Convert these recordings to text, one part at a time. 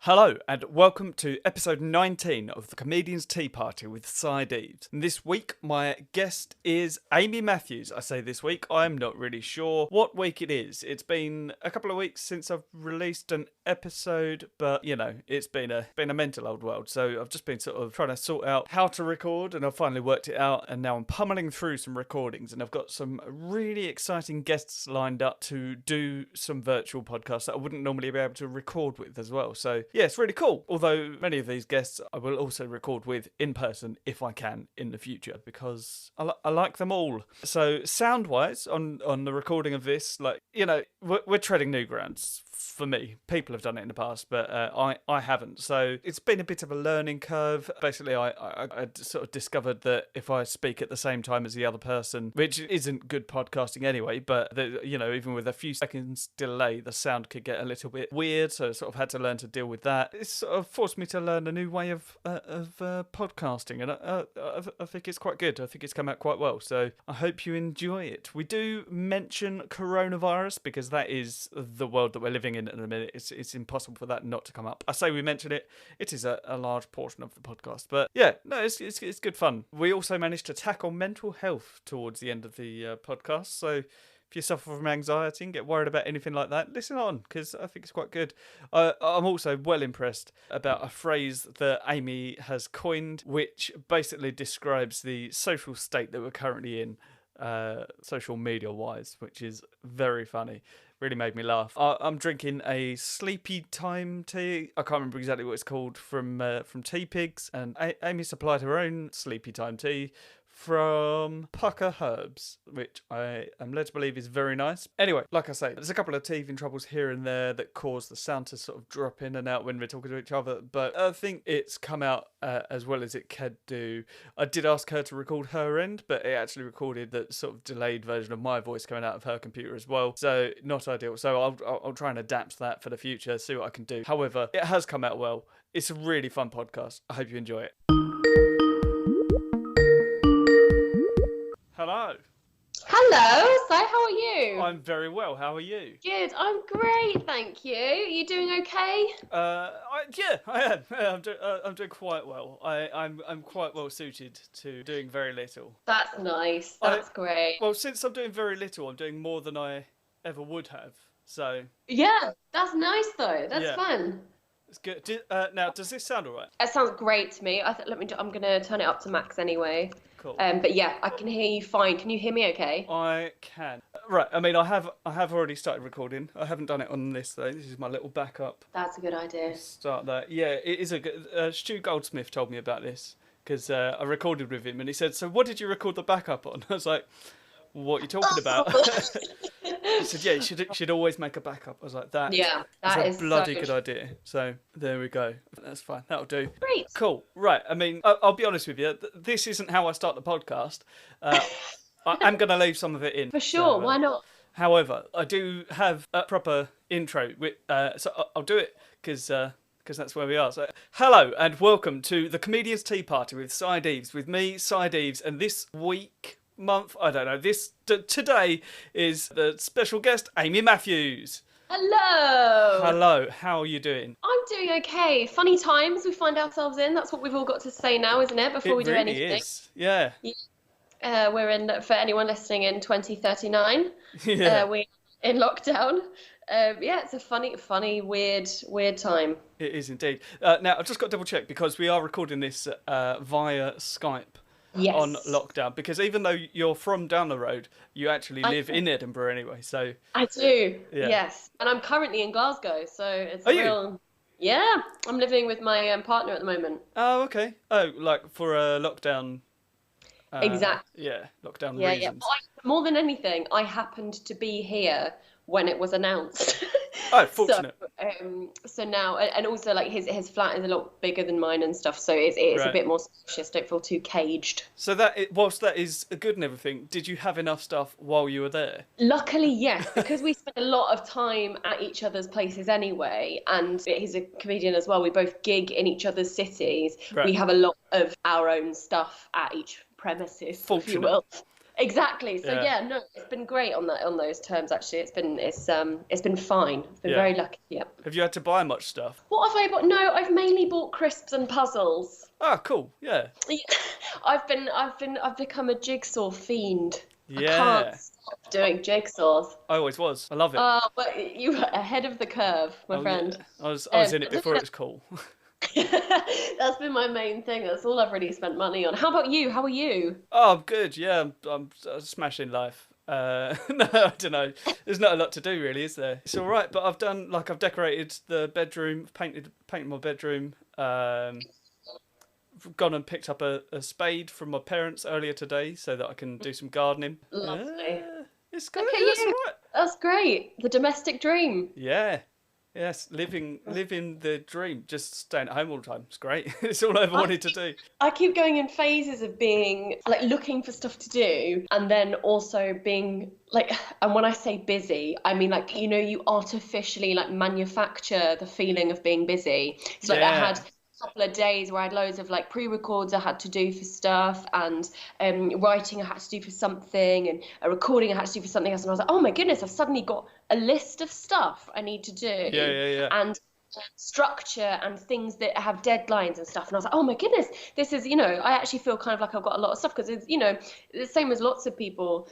Hello and welcome to episode 19 of the Comedian's Tea Party with Deaves. And this week my guest is Amy Matthews. I say this week, I'm not really sure what week it is. It's been a couple of weeks since I've released an episode, but you know, it's been a mental old world. So I've just been sort of trying to sort out how to record, and I've finally worked it out, and now I'm pummeling through some recordings, and I've got some really exciting guests lined up to do some virtual podcasts that I wouldn't normally be able to record with as well. So yeah, it's really cool. Although many of these guests I will also record with in person if I can in the future, because I like them all. So sound-wise, on the recording of this, like, you know, we're treading new grounds for me. People have done it in the past, but I haven't. So it's been a bit of a learning curve. Basically, I sort of discovered that if I speak at the same time as the other person, which isn't good podcasting anyway, but you know, even with a few seconds delay, the sound could get a little bit weird. So I sort of had to learn to deal with that. It's sort of forced me to learn a new way of podcasting, and I think it's quite good. I think it's come out quite well. So I hope you enjoy it. We do mention coronavirus because that is the world that we're living in a minute. It's impossible for that not to come up. I say we mention it. It is a large portion of the podcast, but yeah, no, it's good fun. We also managed to tackle mental health towards the end of the podcast. So if you suffer from anxiety and get worried about anything like that, listen on, because I think it's quite good. I'm also well impressed about a phrase that Amy has coined, which basically describes the social state that we're currently in, social media wise, which is very funny. Really made me laugh. I'm drinking a sleepy time tea. I can't remember exactly what it's called, from Teapigs, and Amy supplied her own sleepy time tea from Pukka Herbs, which I am led to believe is very nice. Anyway, like I say, there's a couple of teething troubles here and there that cause the sound to sort of drop in and out when we're talking to each other, but I think it's come out as well as it could do. I did ask her to record her end, but it actually recorded that sort of delayed version of my voice coming out of her computer as well, so not ideal. So I'll try and adapt that for the future, see what I can do. However, it has come out well. It's a really fun podcast. I hope you enjoy it. Hello. Hello, so how are you? I'm very well. How are you? Good, I'm great, thank you. You doing okay? Yeah, I am. I'm doing quite well. I'm quite well suited to doing very little. That's nice. That's great. Well, since I'm doing very little, I'm doing more than I ever would have. So yeah, that's nice though. That's fun. It's good. Now, does this sound alright? It sounds great to me. I'm gonna turn it up to max anyway. Cool. But yeah, I can hear you fine. Can you hear me okay? I can. Right. I mean, I have already started recording. I haven't done it on this though. This is my little backup. That's a good idea. Start that. Yeah, it is a good. Stu Goldsmith told me about this because I recorded with him, and he said, "So, what did you record the backup on?" I was like, "What are you talking about?" He said, "Yeah, you should always make a backup." I was like, "That is a bloody good idea." So there we go. That's fine. That'll do. Great. Cool. Right. I mean, I'll be honest with you. This isn't how I start the podcast. I'm going to leave some of it in. For sure. So, why not? However, I do have a proper intro. So I'll do it because that's where we are. So, hello and welcome to the Comedian's Tea Party with Deaves, with me, Deaves, and this month, I don't know, today is the special guest, Amy Matthews. Hello, how are you doing? I'm doing okay. Funny times we find ourselves in. That's what we've all got to say now, isn't it, before we do anything? It really is, yeah. We're in, for anyone listening, in 2039. Yeah. We're in lockdown. Yeah, it's a funny, weird time. It is indeed. Now, I've just got to double check, because we are recording this via Skype. Yes. On lockdown, because even though you're from down the road, you actually live in Edinburgh anyway. So I do, yes, and I'm currently in Glasgow, so it's real. Yeah, I'm living with my partner at the moment. Oh, okay. Oh, like for a lockdown. Exactly. Yeah, lockdown reasons. Yeah. More than anything, I happened to be here when it was announced. Oh, fortunate. So now, and also like his flat is a lot bigger than mine and stuff, so it's a bit more spacious. Don't feel too caged. So whilst that is good and everything, did you have enough stuff while you were there? Luckily, yes, because we spent a lot of time at each other's places anyway, and he's a comedian as well. We both gig in each other's cities. Right. We have a lot of our own stuff at each premises, fortunate. if you will. Exactly. So no, it's been great on those terms actually. It's been fine. I've been very lucky. Yeah. Have you had to buy much stuff? What have I bought? No, I've mainly bought crisps and puzzles. Oh, cool. Yeah. I've become a jigsaw fiend. Yeah. I can't stop doing jigsaws. I always was. I love it. But you were ahead of the curve, my friend. Yeah. I was in it before it was cool. That's been my main thing. That's all I've really spent money on. How about you? How are you? Oh, I'm good. Yeah, I'm smashing life. No, I don't know. There's not a lot to do really, is there? It's all right, but I've decorated the bedroom, painted my bedroom. Gone and picked up a spade from my parents earlier today so that I can do some gardening. Lovely. It's good. Okay, That's all right. That's great. The domestic dream. Yeah. Yes, living the dream, just staying at home all the time. It's great. It's all I ever wanted to do. I keep going in phases of being like looking for stuff to do and then also being like, and when I say busy, I mean like, you know, you artificially like manufacture the feeling of being busy. So like I had couple of days where I had loads of like pre-records I had to do for stuff and writing I had to do for something and a recording I had to do for something else, and I was like, oh my goodness, I've suddenly got a list of stuff I need to do and structure and things that have deadlines and stuff, and I was like, oh my goodness, this is, you know, I actually feel kind of like I've got a lot of stuff because it's, you know, the same as lots of people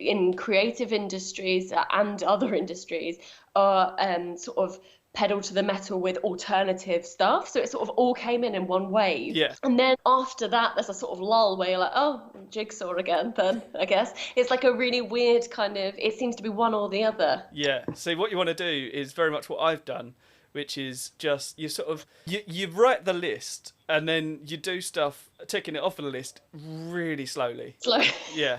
in creative industries and other industries are sort of pedal to the metal with alternative stuff, so it sort of all came in one wave. And then after that there's a sort of lull where you're like, oh, jigsaw again then, I guess. It's like a really weird kind of, it seems to be one or the other. See, what you want to do is very much what I've done, which is just you sort of you write the list and then you do stuff taking it off of the list really slowly. Yeah.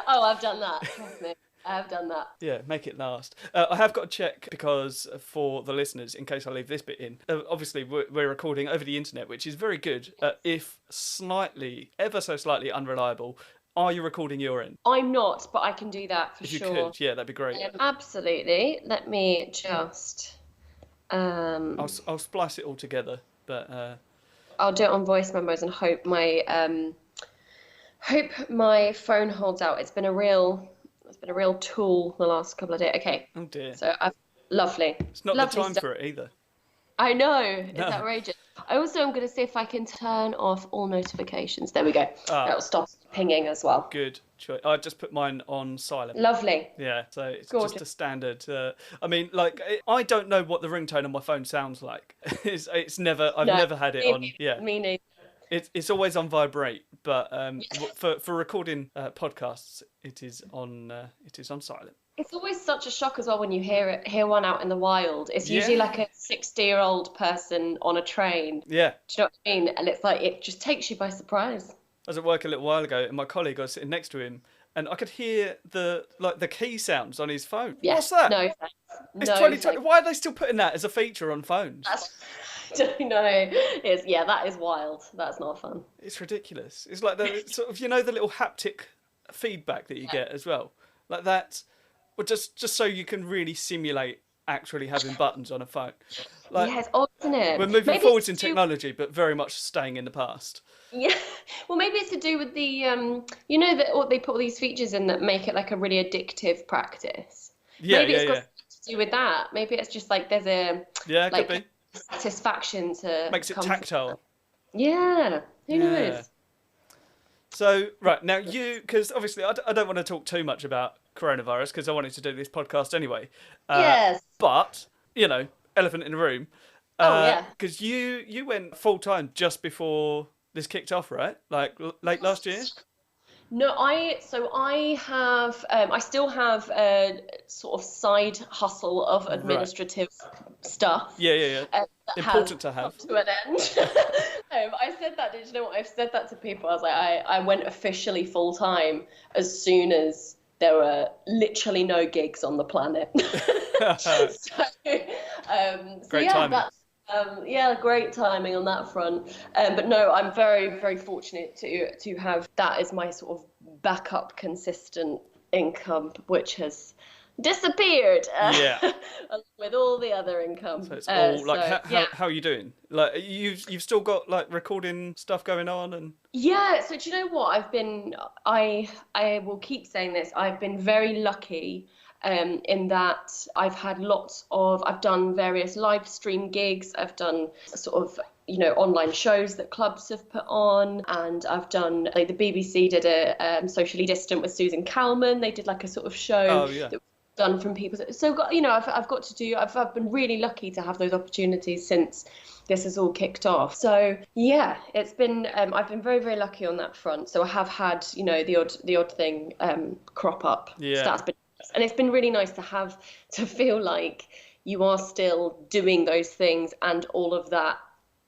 Oh, I've done that, trust me. I have done that. Yeah, make it last. I have got to check, because for the listeners, in case I leave this bit in, obviously we're recording over the internet, which is very good, if slightly, ever so slightly unreliable. Are you recording your end? I'm not, but I can do that for sure. If you could, yeah, that'd be great. Absolutely. Let me just... I'll splice it all together, but... I'll do it on voice memos and hope my phone holds out. It's been a real tool the last couple of days. Okay. Oh dear. So lovely. It's not lovely the time for it either. I know. It's outrageous. I also am going to see if I can turn off all notifications. There we go. That'll stop pinging as well. Good choice. I just put mine on silent. Lovely. Yeah, so it's gorgeous. Just a standard. I mean, like, I don't know what the ringtone on my phone sounds like. I've never had it on. Yeah. Me neither. It's always on vibrate, but for recording podcasts, it is on silent. It's always such a shock as well when you hear one out in the wild. It's usually like a 60-year-old person on a train. Yeah. Do you know what I mean? And it's like, it just takes you by surprise. I was at work a little while ago, and my colleague, I was sitting next to him, and I could hear the key sounds on his phone. Yeah. What's that? No thanks. It's 2020. Why are they still putting that as a feature on phones? I don't know. That is wild. That's not fun. It's ridiculous. It's like the sort of, you know, the little haptic feedback that you get as well, like that. Or just so you can really simulate actually having buttons on a phone. Like, yeah, it's odd, isn't it? We're moving forwards in technology, but very much staying in the past. Yeah, well, maybe it's to do with the, you know, that they put all these features in that make it like a really addictive practice. Maybe it's got to do with that. Maybe it's just like there's a could be satisfaction to makes it tactile. Yeah, who knows? So right now, because obviously I don't want to talk too much about coronavirus because I wanted to do this podcast anyway. Yes. But you know, elephant in the room. Because you went full time just before this kicked off, right? Like late last year. No, I still have a sort of side hustle of administrative stuff. Yeah. Important to have. To an end. I said that. Did you know what? I've said that to people. I was like, I went officially full time as soon as there were literally no gigs on the planet. Great timing. Great timing on that front. But no, I'm very, very fortunate to have that as my sort of backup consistent income, which has disappeared. Yeah. Along with all the other income. So it's all like, how are you doing? Like, you've still got like recording stuff going on and. Yeah. So do you know what? I will keep saying this. I've been very lucky. In that I've done various live stream gigs. I've done sort of, online shows that clubs have put on, and I've done, like, the BBC did a Socially Distant with Susan Calman. They did like a sort of show that was done from people. So I've been really lucky to have those opportunities since this has all kicked off. So yeah, it's been I've been very, very lucky on that front. So I have had, the odd thing crop up. Yeah. So that's been, and it's been really nice to feel like you are still doing those things and all of that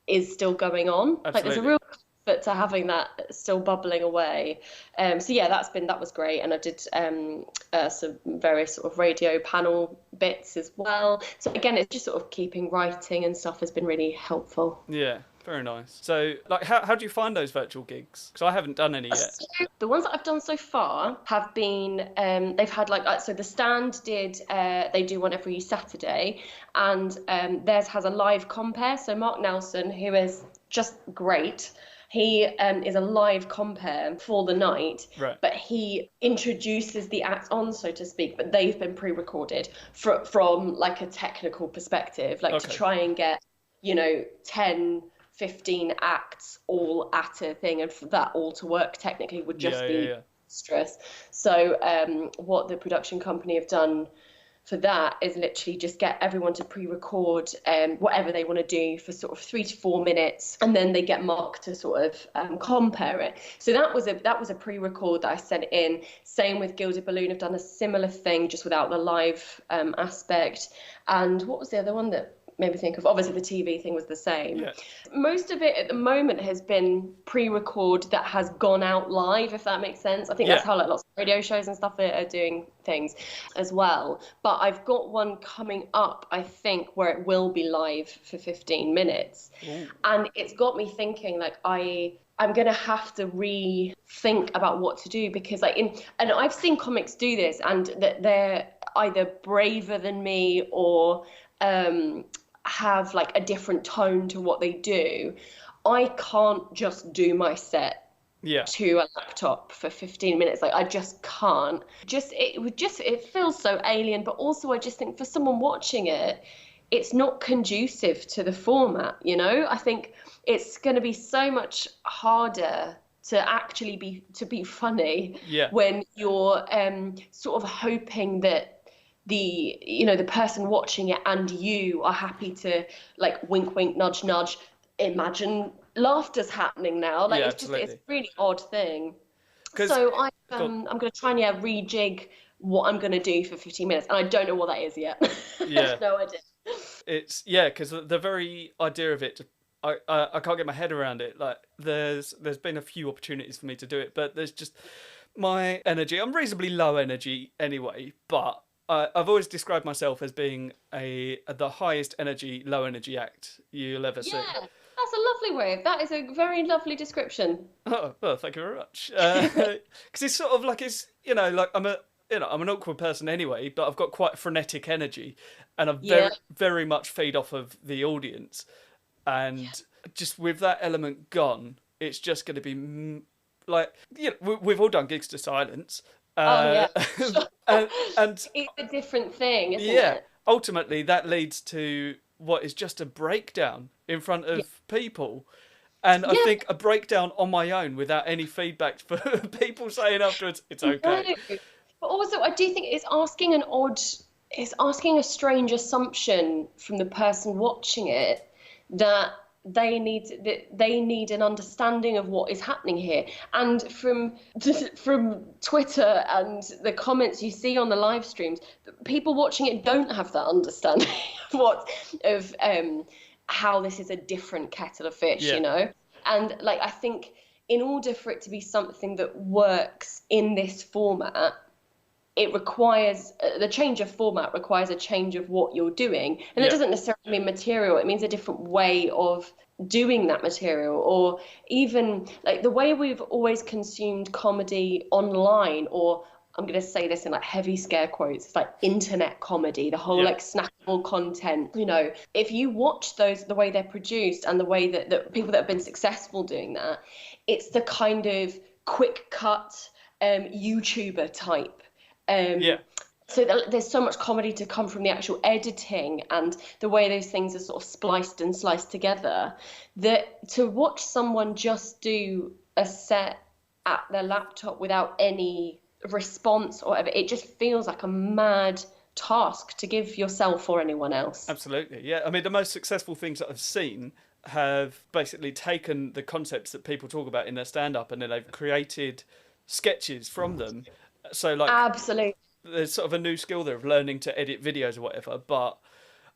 is still going on. Absolutely. Like, there's a real comfort to having that still bubbling away. So yeah, that was great. And I did some various sort of radio panel bits as well. So again, it's just sort of keeping writing and stuff has been really helpful. Yeah. Very nice. So, like, how do you find those virtual gigs? Because I haven't done any yet. So the ones that I've done so far have been, they've had so The Stand they do one every Saturday, and theirs has a live compere. So Mark Nelson, who is just great, he is a live compere for the night, right. But he introduces the acts on, so to speak, but they've been pre-recorded from like a technical perspective, like to try and get, 10-15 acts all at a thing, and for that all to work technically would just be stress. So what the production company have done for that is literally just get everyone to pre-record whatever they want to do for sort of 3 to 4 minutes, and then they get Mark to sort of compare it. So that was a pre-record that I sent in. Same with Gilded Balloon, have done a similar thing just without the live aspect. And what was the other one that made me think of? Obviously the TV thing was the same. Yeah. Most of it at the moment has been pre-record that has gone out live, if that makes sense. I think that's how lots of radio shows and stuff are doing things as well. But I've got one coming up, I think, where it will be live for 15 minutes. Ooh. And it's got me thinking, like, I'm going to have to rethink about what to do, because and I've seen comics do this, and that they're either braver than me or have like a different tone to what they do. I can't just do my set to a laptop for 15 minutes. Like, I just can't. It feels so alien, but also I just think for someone watching it, it's not conducive to the format, I think it's going to be so much harder to actually be funny when you're sort of hoping that the person watching it and you are happy to, like, wink wink, nudge nudge, imagine laughter's happening now. Like, it's a really odd thing. So I'm going to try and rejig what I'm going to do for 15 minutes, and I don't know what that is yet. Yeah. No idea. It's because the very idea of it, I can't get my head around it. Like, there's been a few opportunities for me to do it, but there's just my energy. I'm reasonably low energy anyway, but I've always described myself as being the highest energy, low energy act you'll ever see. Yeah, that's a lovely way. That is a very lovely description. Oh, well, thank you very much. Because it's sort of like, I'm an awkward person anyway, but I've got quite frenetic energy, and I very much feed off of the audience. And just with that element gone, it's just going to be like, we've all done gigs to silence. And it's a different thing, isn't it? Ultimately, that leads to what is just a breakdown in front of people. And I think a breakdown on my own without any feedback for people saying afterwards, it's okay. No. But also, I do think it's asking a strange assumption from the person watching it that they need an understanding of what is happening here. And from Twitter and the comments you see on the live streams, people watching it don't have that understanding of how this is a different kettle of fish, And like, I think in order for it to be something that works in this format, it requires the change of format requires a change of what you're doing, and it doesn't necessarily mean material. It means a different way of doing that material, or even like the way we've always consumed comedy online or I'm going to say this in like heavy scare quotes, it's like internet comedy, the whole like snackable content. You know, if you watch those, the way they're produced and the way that people that have been successful doing that, it's the kind of quick cut YouTuber type. So there's so much comedy to come from the actual editing and the way those things are sort of spliced and sliced together, that to watch someone just do a set at their laptop without any response or whatever, it just feels like a mad task to give yourself or anyone else. Absolutely, yeah. I mean, the most successful things that I've seen have basically taken the concepts that people talk about in their stand-up and then they've created sketches from them. So, like, absolutely, there's sort of a new skill there of learning to edit videos or whatever. But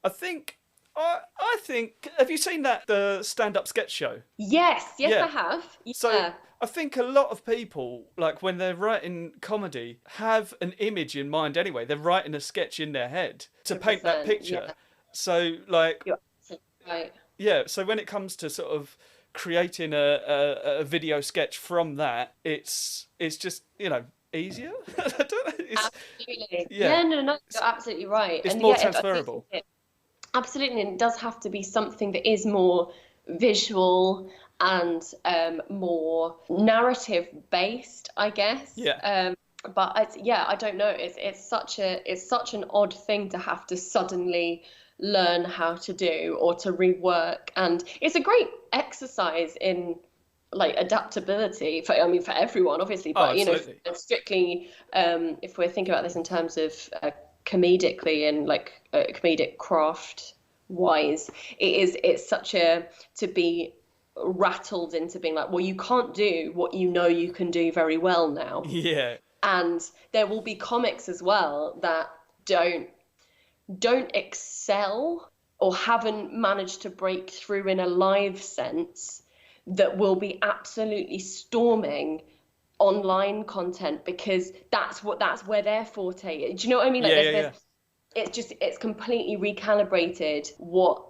I think, have you seen the stand-up sketch show? Yes, I have. Yeah. So I think a lot of people, like when they're writing comedy, have an image in mind anyway. They're writing a sketch in their head to paint that picture. Yeah. So, like, you're right. Yeah. So when it comes to sort of creating a video sketch from that, it's just, you know, easier. I don't know. Absolutely. Yeah, no, you're absolutely right. It's more transferable. Absolutely, and it does have to be something that is more visual and more narrative based, I guess. Yeah. But I don't know. It's such an odd thing to have to suddenly learn how to do or to rework, and it's a great exercise in like adaptability for everyone, obviously, but you know, strictly if we're thinking about this in terms of comedically and like comedic craft wise, it's such a to be rattled into being like, well, you can't do what you know you can do very well now. Yeah. And there will be comics as well that don't excel or haven't managed to break through in a live sense, that will be absolutely storming online content because that's where their forte is. Do you know what I mean? Like it's completely recalibrated what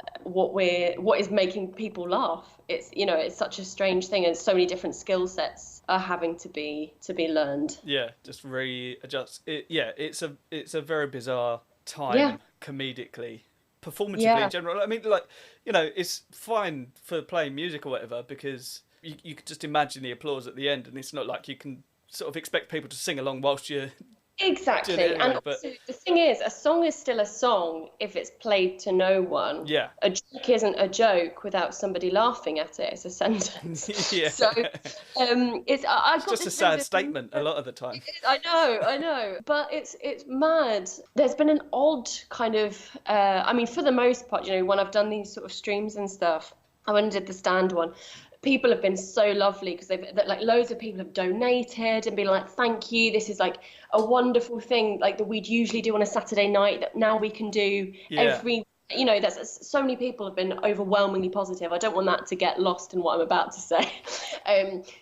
is making people laugh. It's, you know, it's such a strange thing, and so many different skill sets are having to be learned. Yeah, just readjust it. Yeah, it's a very bizarre time comedically. Performatively in general. I mean, like, you know, it's fine for playing music or whatever because you could just imagine the applause at the end, and it's not like you can sort of expect people to sing along whilst you're exactly doing it anyway, and also, the thing is, a song is still a song if it's played to no one. Yeah, a joke isn't a joke without somebody laughing at it. It's a sentence. Yeah. So it's just a sad statement a lot of the time. I know, but it's mad. There's been an odd kind of I mean, for the most part, you know, when I've done these sort of streams and stuff, I went and did the stand one, people have been so lovely because like loads of people have donated and been like, thank you, this is like a wonderful thing like that we'd usually do on a Saturday night that now we can do every, you know, that's so many people have been overwhelmingly positive. I don't want that to get lost in what I'm about to say.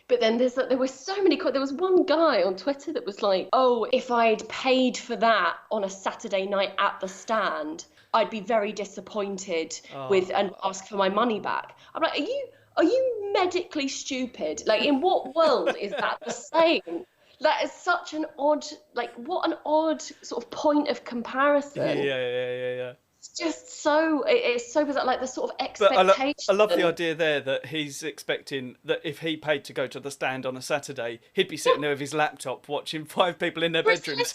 But then there were so many, there was one guy on Twitter that was like, oh, if I'd paid for that on a Saturday night at the stand, I'd be very disappointed with and ask for my money back. I'm like, are you medically stupid? Like, in what world is that the same? That is such an odd, like, what an odd sort of point of comparison. Yeah. It's just so, it's so bizarre, like the sort of expectation. But I love the idea there that he's expecting that if he paid to go to the stand on a Saturday, he'd be sitting there with his laptop watching 5 people in their bedrooms.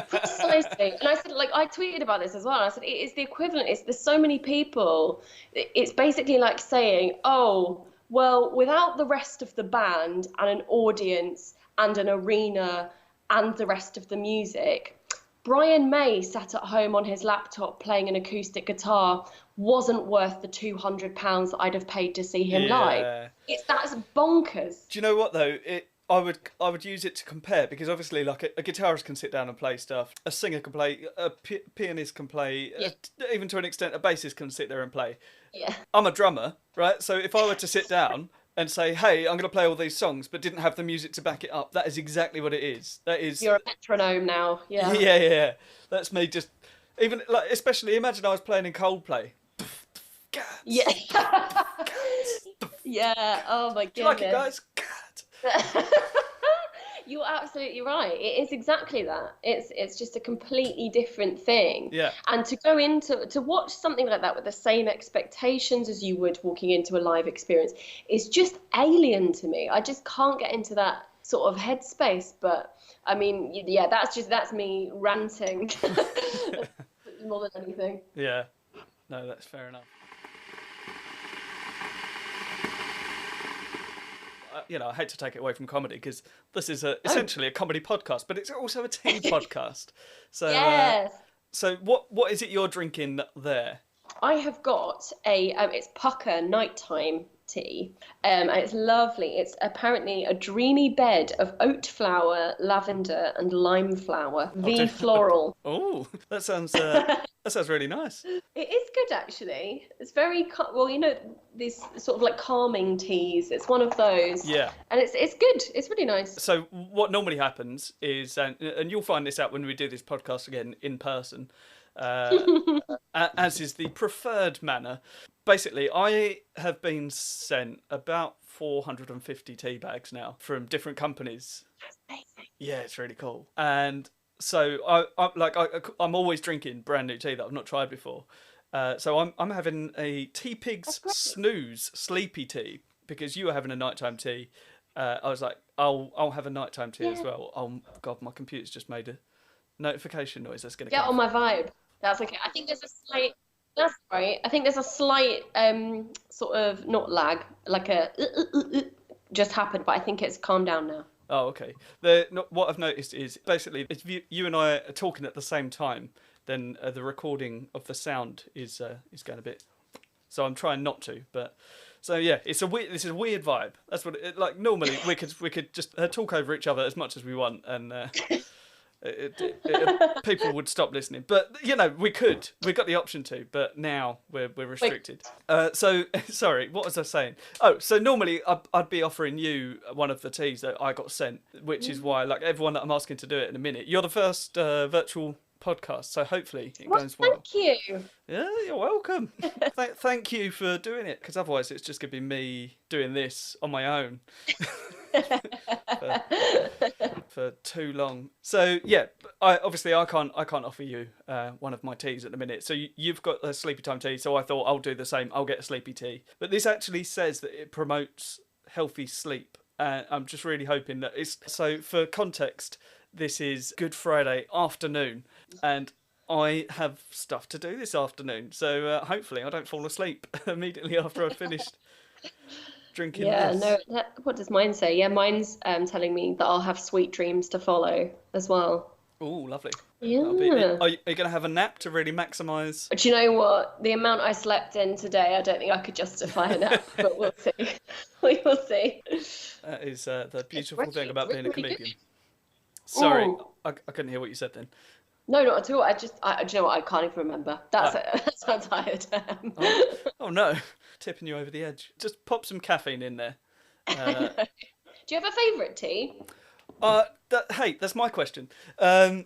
Precisely. And I said, like, I tweeted about this as well. I said, it is the equivalent. There's so many people. It's basically like saying, oh, well, without the rest of the band and an audience and an arena and the rest of the music, Brian May sat at home on his laptop playing an acoustic guitar wasn't worth the £200 that I'd have paid to see him live. That's bonkers. Do you know what though? I would use it to compare, because obviously, like, a guitarist can sit down and play stuff, a singer can play, a pianist can play, even to an extent a bassist can sit there and play. Yeah. I'm a drummer, right? So if I were to sit down and say, hey, I'm going to play all these songs, but didn't have the music to back it up, that is exactly what it is. That is. You're a metronome now. Yeah. Yeah. That's me. Just even like, especially imagine I was playing in Coldplay. Yeah. Yeah. Oh my goodness. Do you like it, guys? You're absolutely right. It is exactly that. It's just a completely different thing. Yeah. And to go into to watch something like that with the same expectations as you would walking into a live experience is just alien to me. I just can't get into that sort of headspace. But I mean, yeah, that's me ranting more than anything. Yeah. No, that's fair enough. I hate to take it away from comedy because this is essentially a comedy podcast, but it's also a tea podcast. So, yes. So what is it you're drinking there? I have got it's Pukka nighttime tea, and it's lovely. It's apparently a dreamy bed of oat flower, lavender, and lime flower, floral. Oh, that sounds really nice. It is good, actually. It's very these sort of like calming teas. It's one of those. Yeah. And it's good. It's really nice. So what normally happens is, and you'll find this out when we do this podcast again in person, as is the preferred manner. Basically, I have been sent about 450 tea bags now from different companies. That's amazing. Yeah, it's really cool. And so I'm always drinking brand new tea that I've not tried before. So I'm having a Teapigs Snooze Sleepy Tea because you were having a nighttime tea. I was like, I'll have a nighttime tea as well. Oh God, my computer's just made a notification noise. That's gonna get on my vibe. That's okay. I think there's a slight. That's right. I think there's a slight sort of not lag, like a just happened, but I think it's calmed down now. Oh, okay. What I've noticed is basically if you and I are talking at the same time, then the recording of the sound is going a bit. So I'm trying not to, but so yeah, this is a weird vibe. That's what like normally we could just talk over each other as much as we want and. People would stop listening, but we got the option to, but now we're restricted. So sorry, what was I saying? Oh, so normally I'd be offering you one of the teas that I got sent, which is why like everyone that I'm asking to do it in a minute. You're the first virtual podcast, so hopefully it goes well. Thank you. Yeah, you're welcome. Thank you for doing it, because otherwise it's just gonna be me doing this on my own. For too long. So yeah, I can't offer you one of my teas at the minute. So you've got a sleepy time tea, so I thought I'll do the same. I'll get a sleepy tea. But this actually says that it promotes healthy sleep. I'm just really hoping that it's so. For context, this is Good Friday afternoon, and I have stuff to do this afternoon. So hopefully I don't fall asleep immediately after I've finished. Drinking this. No. What does mine say? Yeah, mine's telling me that I'll have sweet dreams to follow as well. Oh, lovely. Yeah. Are you going to have a nap to really maximise? Do you know what? The amount I slept in today, I don't think I could justify a nap, but we'll see. We will see. That is the beautiful thing about being a comedian. Sorry, I couldn't hear what you said then. No, not at all. Do you know what? I can't even remember. That's how tired I am. Oh no. Tipping you over the edge. Just pop some caffeine in there. Do you have a favourite tea? Hey, that's my question. I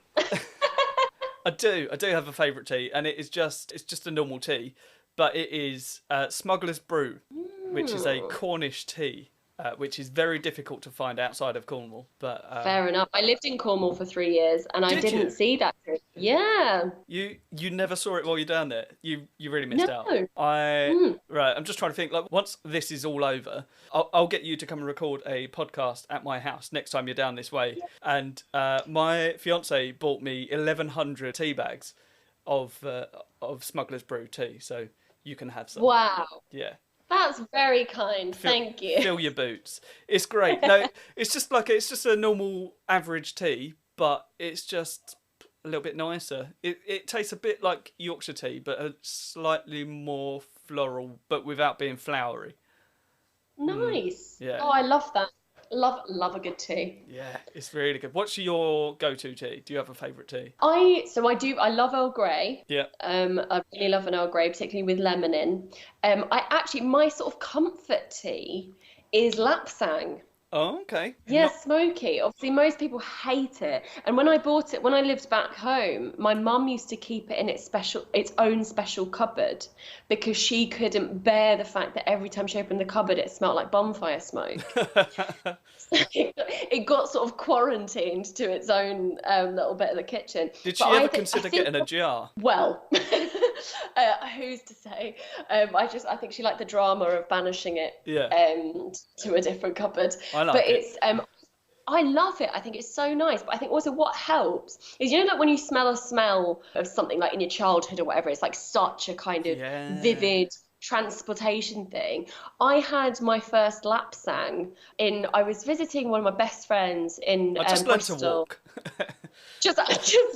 do have a favourite tea, and it's just a normal tea, but it is Smuggler's Brew, which is a Cornish tea. Which is very difficult to find outside of Cornwall. But fair enough. I lived in Cornwall for 3 years, and I didn't see that. Yeah. You never saw it while you're down there. You really missed out. Right. I'm just trying to think. Like once this is all over, I'll get you to come and record a podcast at my house next time you're down this way. Yeah. And my fiance bought me 1,100 tea bags of Smuggler's Brew tea, so you can have some. Wow. Yeah. That's very kind. Thank you. Fill your boots. It's great. No, it's just a normal average tea, but it's just a little bit nicer. It tastes a bit like Yorkshire tea, but a slightly more floral, but without being flowery. Nice. Yeah. Oh, I love that. Love a good tea. Yeah, it's really good. What's your go-to tea? Do you have a favourite tea? I do. I love Earl Grey. Yeah. I really love an Earl Grey, particularly with lemon in. My sort of comfort tea is Lapsang. Oh, okay. Yeah, smoky. Obviously, most people hate it. And when I bought it, when I lived back home, my mum used to keep it in its own special cupboard because she couldn't bear the fact that every time she opened the cupboard, it smelled like bonfire smoke. It got sort of quarantined to its own little bit of the kitchen. Did she ever consider getting a jar? Well, who's to say? I think she liked the drama of banishing it to a different cupboard. I like it. I love it. I think it's so nice. But I think also what helps is, like when you smell a smell of something like in your childhood or whatever, it's like such a kind of vivid transportation thing. I had my first lapsang I was visiting one of my best friends in Bristol. I just learned to walk. just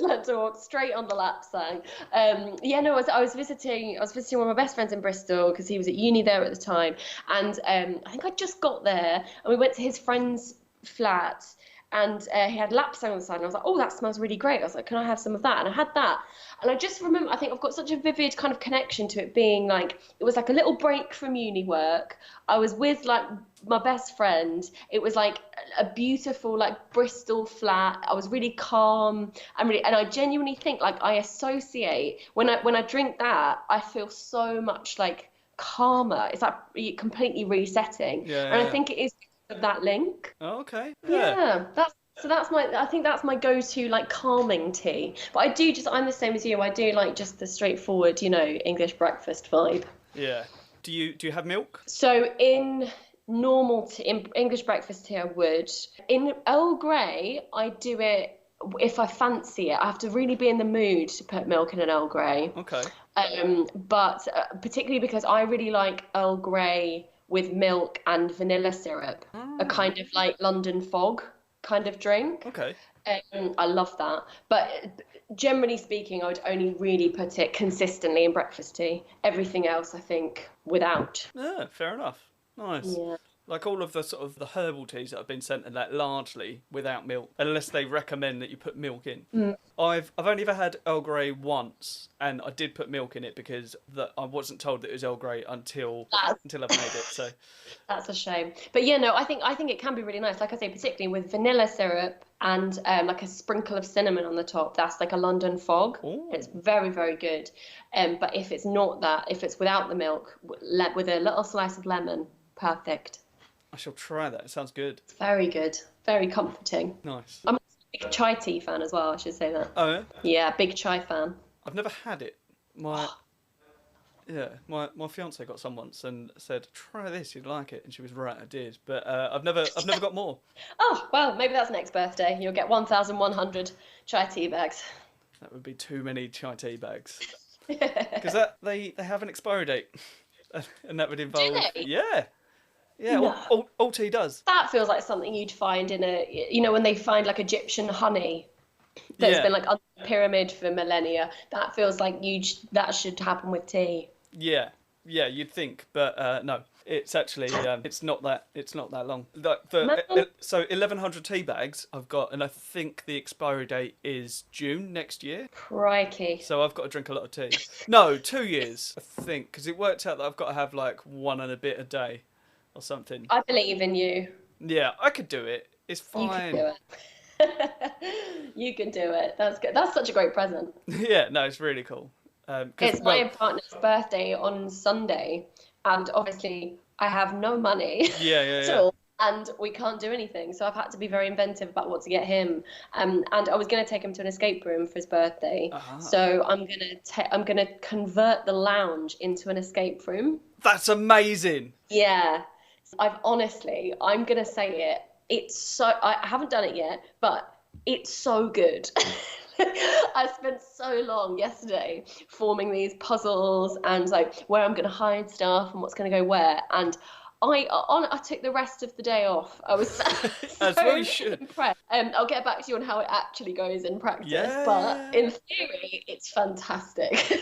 learned to walk straight on the lapsang. I was visiting one of my best friends in Bristol because he was at uni there at the time, and I think I just got there and we went to his friend's flat. And he had lapsang on the side, and I was like, oh, that smells really great. I was like, can I have some of that? And I had that. And I just remember, I think I've got such a vivid kind of connection to it being like, it was like a little break from uni work. I was with like my best friend. It was like a beautiful like Bristol flat. I was really calm and I genuinely think like I associate when I drink that, I feel so much like calmer. It's like completely resetting. I think it is of that link. Oh, okay. Yeah. I think that's my go-to like calming tea. But I'm the same as you. I do like just the straightforward, English breakfast vibe. Yeah. Do you have milk? So in English breakfast tea, I would. In Earl Grey, I do it if I fancy it. I have to really be in the mood to put milk in an Earl Grey. Okay. But particularly because I really like Earl Grey with milk and vanilla syrup, a kind of like London fog kind of drink. Okay. I love that. But generally speaking, I would only really put it consistently in breakfast tea. Everything else, I think, without. Yeah, fair enough. Nice. Yeah. Like all of the sort of the herbal teas that have been sent, and that largely without milk, unless they recommend that you put milk in. I've only ever had Earl Grey once, and I did put milk in it because I wasn't told that it was Earl Grey until I've made it. So that's a shame. But I think it can be really nice. Like I say, particularly with vanilla syrup and like a sprinkle of cinnamon on the top. That's like a London fog. Ooh. It's very, very good. But if it's not that, if it's without the milk, with a little slice of lemon, perfect. I shall try that. It sounds good. Very good. Very comforting. Nice. I'm a big chai tea fan as well, I should say that. Oh, yeah? Yeah, big chai fan. I've never had it. My fiance got some once and said, try this, you'd like it. And she was right, I did. But I've never got more. Oh, well, maybe that's next birthday. You'll get 1,100 chai tea bags. That would be too many chai tea bags. Because they have an expiry date. And that would involve... Do they? Yeah. Yeah, no. all tea does. That feels like something you'd find in when they find like Egyptian honey that's been like under the pyramid for millennia. That feels like that should happen with tea. Yeah, you'd think, but no. It's actually it's not that long. So 1,100 tea bags I've got, and I think the expiry date is June next year. Crikey! So I've got to drink a lot of tea. No, 2 years I think, because it worked out that I've got to have like 1 and a bit a day. Or something. I believe in you. Yeah, I could do it. It's fine. You can do it. You can do it. That's good. That's such a great present. Yeah, no, it's really cool. It's my partner's birthday on Sunday, and obviously I have no money. Yeah. And we can't do anything, so I've had to be very inventive about what to get him. And I was going to take him to an escape room for his birthday, so I'm gonna convert the lounge into an escape room. That's amazing. Yeah. I'm going to say it. It's so, I haven't done it yet, but it's so good. I spent so long yesterday forming these puzzles and like where I'm going to hide stuff and what's going to go where. And I took the rest of the day off. I was so impressed. I'll get back to you on how it actually goes in practice, but in theory, it's fantastic.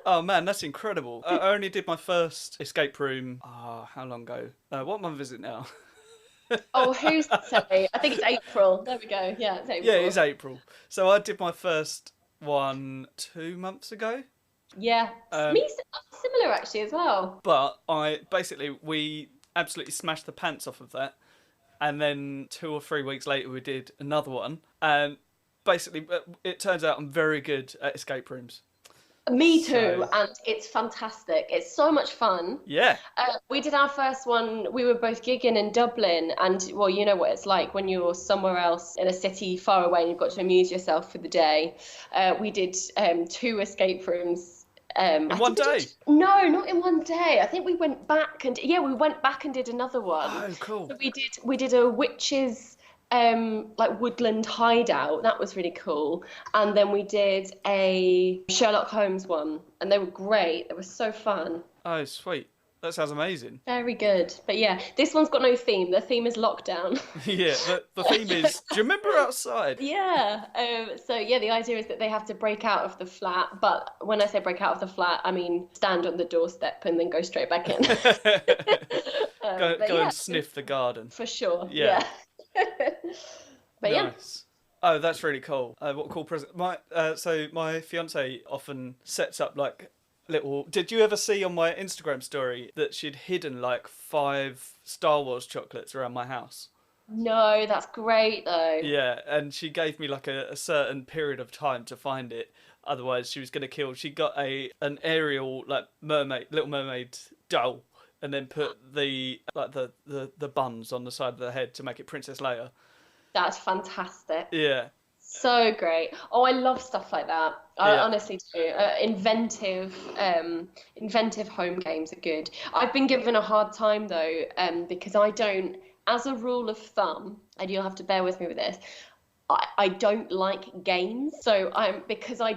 Oh man, that's incredible. I only did my first escape room, how long ago? What month is it now? Oh, who's to say? I think it's April. There we go. Yeah, it's April. Yeah, it's April. So I did my first one 2 months ago. Yeah, me similar actually as well. But we absolutely smashed the pants off of that. And then 2 or 3 weeks later, we did another one. And basically, it turns out I'm very good at escape rooms. Me too, and it's fantastic. It's so much fun. Yeah. We did our first one, we were both gigging in Dublin, and well, you know what it's like when you're somewhere else in a city far away and you've got to amuse yourself for the day. We did 2 escape rooms. In one day? No, not in one day. I think we went back and did another one. Oh, cool. So we did a witch's like woodland hideout. That was really cool. And then we did a Sherlock Holmes one, and they were great. They were so fun. Oh, sweet. That sounds amazing. Very good. But yeah, this one's got no theme. The theme is lockdown. Yeah, the theme is, do you remember outside? Yeah. So yeah, the idea is that they have to break out of the flat. But when I say break out of the flat, I mean stand on the doorstep and then go straight back in. Go and sniff the garden. For sure. Yeah. But nice. Oh, that's really cool. What a cool present. So my fiance often sets up like little... Did you ever see on my Instagram story that she'd hidden like 5 Star Wars chocolates around my house? No, that's great though. Yeah, and she gave me like a certain period of time to find it. Otherwise, she was going to kill... She got an Ariel like Little Mermaid doll, and then put the buns on the side of the head to make it Princess Leia. That's fantastic. Yeah. So great. Oh, I love stuff like that. I honestly do. Inventive home games are good. I've been given a hard time though, because I don't, as a rule of thumb, and you'll have to bear with me with this, I don't like games. So because there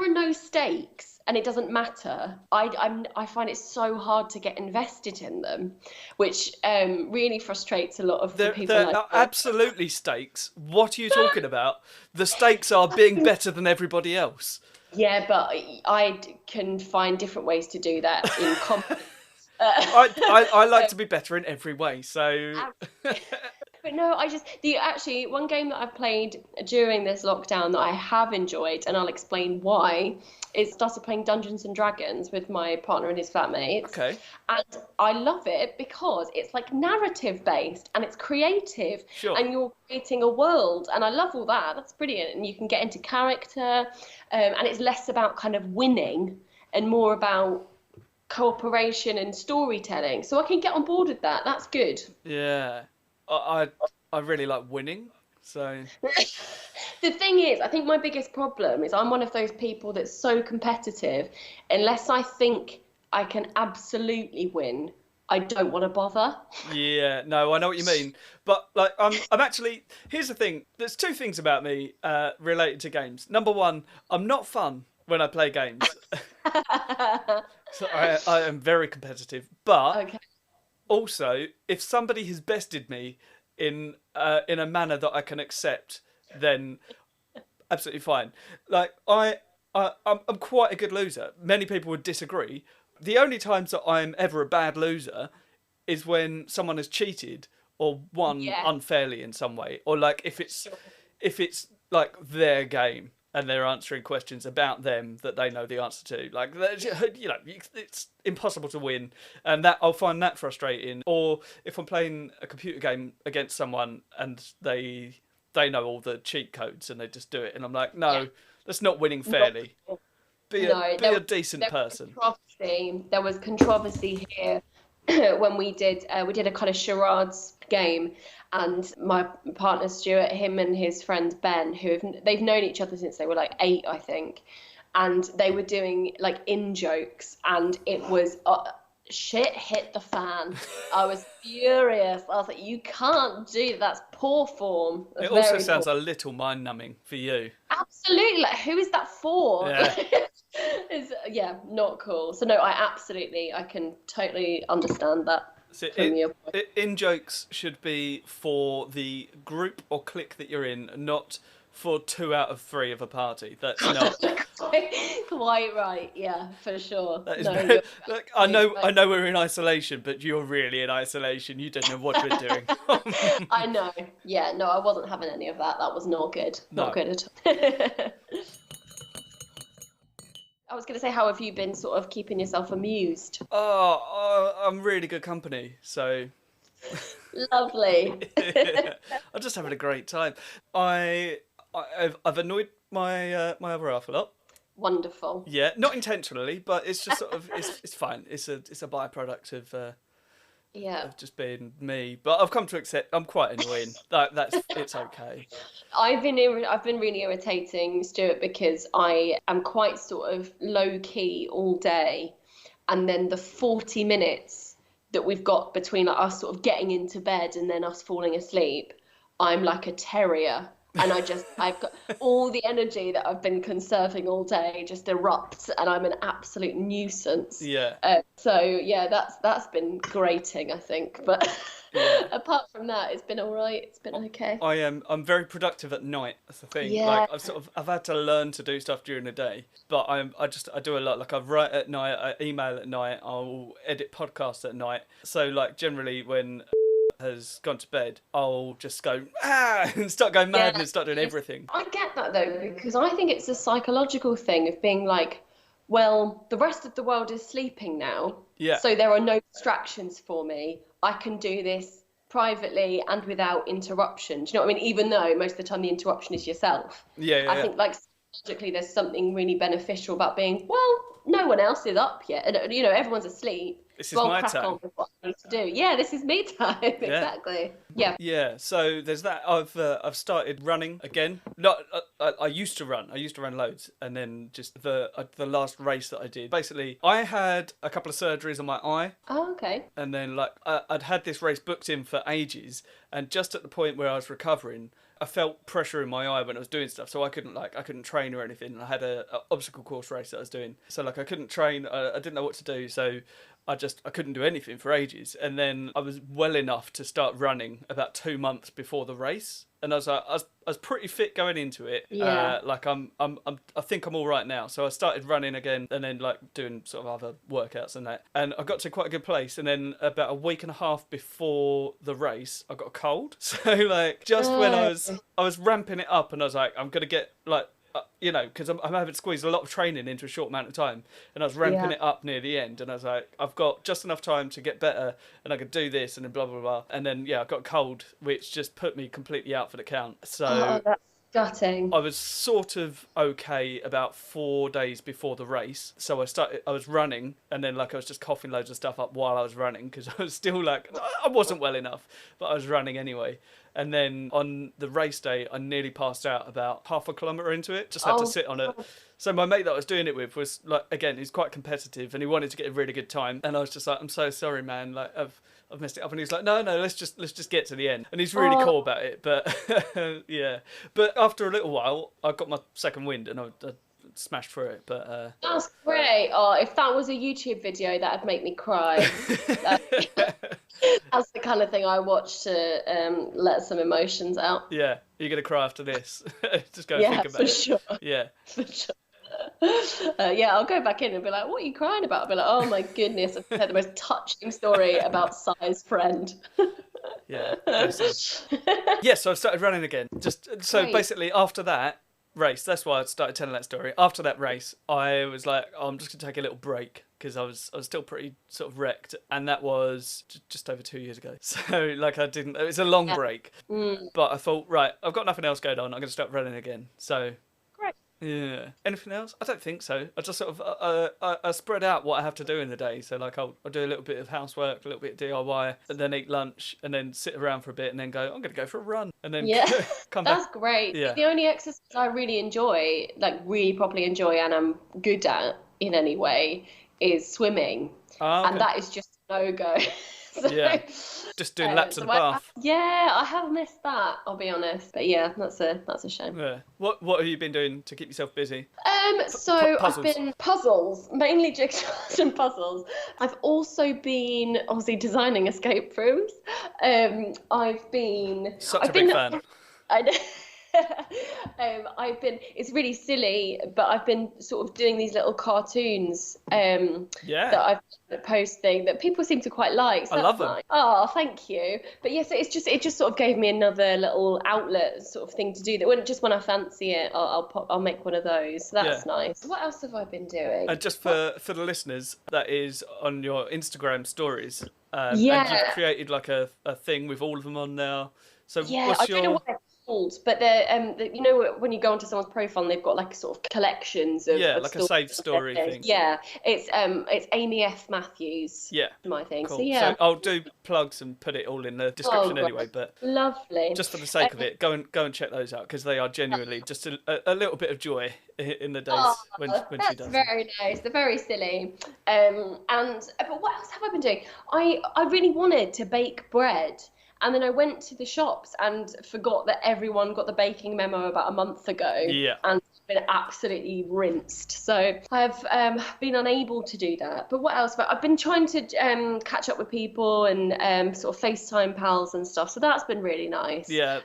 are no stakes. And it doesn't matter. I find it so hard to get invested in them, which really frustrates a lot of the people. There are absolutely stakes. What are you talking about? The stakes are being better than everybody else. Yeah, but I can find different ways to do that in company. I like to be better in every way, so... But no, one game that I've played during this lockdown that I have enjoyed, and I'll explain why, is started playing Dungeons and Dragons with my partner and his flatmates. Okay. And I love it because it's like narrative based and it's creative. Sure. And you're creating a world, and I love all that. That's brilliant. And you can get into character, and it's less about kind of winning and more about cooperation and storytelling. So I can get on board with that. That's good. Yeah. I really like winning, so... The thing is, I think my biggest problem is I'm one of those people that's so competitive, unless I think I can absolutely win, I don't want to bother. Yeah, no, I know what you mean. But like, I'm actually... Here's the thing. There's 2 things about me related to games. Number 1, I'm not fun when I play games. So I am very competitive, but... Okay. Also, if somebody has bested me in a manner that I can accept, then absolutely fine. Like I'm quite a good loser. Many people would disagree. The only times that I'm ever a bad loser is when someone has cheated or won unfairly in some way, or like if it's like their game and they're answering questions about them that they know the answer to. Like, you know, it's impossible to win, and that I'll find that frustrating. Or if I'm playing a computer game against someone and they know all the cheat codes and they just do it, and I'm like, no, that's not winning fairly. Be a decent person. There was controversy here when we did a kind of charades game. And my partner Stuart, him and his friend Ben, they've known each other since they were like 8, I think, and they were doing like in-jokes, and it was shit hit the fan. I was furious. I was like, you can't do that. That's poor form. That's it also sounds a little mind-numbing for you. Absolutely. Like, who is that for? Yeah. Not cool. So no, I can totally understand that. So in-jokes should be for the group or clique that you're in, not for 2 out of 3 of a party. That's not quite right. Yeah, for sure. That is like, I know we're in isolation, but you're really in isolation. You don't know what we're doing. I know. Yeah, no, I wasn't having any of that. That was not good. Not good at all. I was going to say, how have you been sort of keeping yourself amused? Oh, I'm really good company, so Lovely. I'm just having a great time. I've annoyed my other half a lot. Wonderful. Yeah, not intentionally, but it's just sort of it's fine. It's a byproduct of just being me. But I've come to accept I'm quite annoying. That's it's okay. I've been really irritating, Stuart, because I am quite sort of low key all day, and then the 40 minutes that we've got between like, us sort of getting into bed and then us falling asleep, I'm like a terrier. And I've got all the energy that I've been conserving all day just erupts, and I'm an absolute nuisance. Yeah. So yeah, that's been grating, I think. But apart from that, it's been all right. It's been okay. I'm very productive at night. That's the thing. Yeah. Like I've had to learn to do stuff during the day, but I do a lot. Like I write at night, I email at night, I'll edit podcasts at night. So like generally when has gone to bed, I'll just go and start going mad and start doing everything. I get that though, because I think it's a psychological thing of being like, well, the rest of the world is sleeping now, so there are no distractions for me. I can do this privately and without interruption. Do you know what I mean? Even though most of the time the interruption is yourself. I think like psychologically there's something really beneficial about being, well, no one else is up yet, and everyone's asleep. This is my time. On with what I need to do. Yeah, this is me time. Exactly. Yeah. Yeah. So there's that. I've started running again. I used to run. I used to run loads, and then just the last race that I did. Basically, I had a couple of surgeries on my eye. Oh, okay. And then like I'd had this race booked in for ages, and just at the point where I was recovering, I felt pressure in my eye when I was doing stuff, so I couldn't train or anything. I had a obstacle course race that I was doing, so like I couldn't train. I didn't know what to do, so I couldn't do anything for ages. And then I was well enough to start running about 2 months before the race, and I was pretty fit going into it. Yeah. I think I'm all right now. So I started running again, and then like doing sort of other workouts and that. And I got to quite a good place. And then about a week and a half before the race, I got a cold. So like just when I was ramping it up, and I was like, I'm gonna get like. Because I'm having to squeeze a lot of training into a short amount of time, and I was ramping it up near the end, and I was like, I've got just enough time to get better, and I could do this, and then blah blah blah, and then I got cold, which just put me completely out for the count. So that's gutting. I was sort of okay about 4 days before the race, so I was running, and then like I was just coughing loads of stuff up while I was running, because I was still like, I wasn't well enough, but I was running anyway. And then on the race day, I nearly passed out about half a kilometre into it. Just had to sit on it. So my mate that I was doing it with was like, again, he's quite competitive, and he wanted to get a really good time. And I was just like, I'm so sorry, man. Like I've messed it up. And he's like, no, let's just get to the end. And he's really cool about it. But yeah. But after a little while, I got my second wind, and I smashed through it. But that's great. Oh, if that was a YouTube video, that'd make me cry. That's the kind of thing I watch to let some emotions out. Yeah, you're gonna cry after this. Just go and think about it. Sure. Yeah, for sure. I'll go back in and be like, "What are you crying about?" I'll be like, "Oh my goodness, I've heard the most touching story about Si's friend." Yeah. Yeah. So I started running again. Basically after that race, that's why I started telling that story. After that race, I was like, I'm just gonna take a little break, because I was still pretty sort of wrecked, and that was just over 2 years ago. So like it was a long break, but I thought, right, I've got nothing else going on, I'm gonna start running again. So great. Yeah. Anything else? I don't think so. I just sort of I spread out what I have to do in the day. So like I'll do a little bit of housework, a little bit of DIY, and then eat lunch, and then sit around for a bit, and then go, I'm going to go for a run, and then come back. That's great. Yeah. The only exercise I really enjoy, like really properly enjoy, and I'm good at in any way, is swimming. Okay. And that is just a no-go. So, just doing laps of the bath. I have missed that, I'll be honest. But yeah, that's a shame. Yeah. What have you been doing to keep yourself busy? I've been puzzles, mainly jigsaws and puzzles. I've also been obviously designing escape rooms. I've been such a big fan. It's really silly, but I've been sort of doing these little cartoons that I've been posting that people seem to quite like. So I love them. nice. Oh, thank you. But yes, it just sort of gave me another little outlet sort of thing to do. That when I fancy it, I'll make one of those. So that's nice. What else have I been doing? And just for the listeners, that is on your Instagram stories. And you've created like a thing with all of them on now. So I don't know what they're called, but they're you know, when you go onto someone's profile, and they've got like sort of collections of like a saved story thing. Yeah, it's Amy F. Matthews. Yeah, my thing. Cool. So so I'll do plugs and put it all in the description anyway. But lovely. Just for the sake of it, go and check those out because they are genuinely just a little bit of joy in the days when she does. That's very nice. They're very silly. But what else have I been doing? I really wanted to bake bread. And then I went to the shops and forgot that everyone got the baking memo about a month ago. Yeah. And been absolutely rinsed. So I've been unable to do that. But what else? But I've been trying to catch up with people and sort of FaceTime pals and stuff. So that's been really nice. Yeah.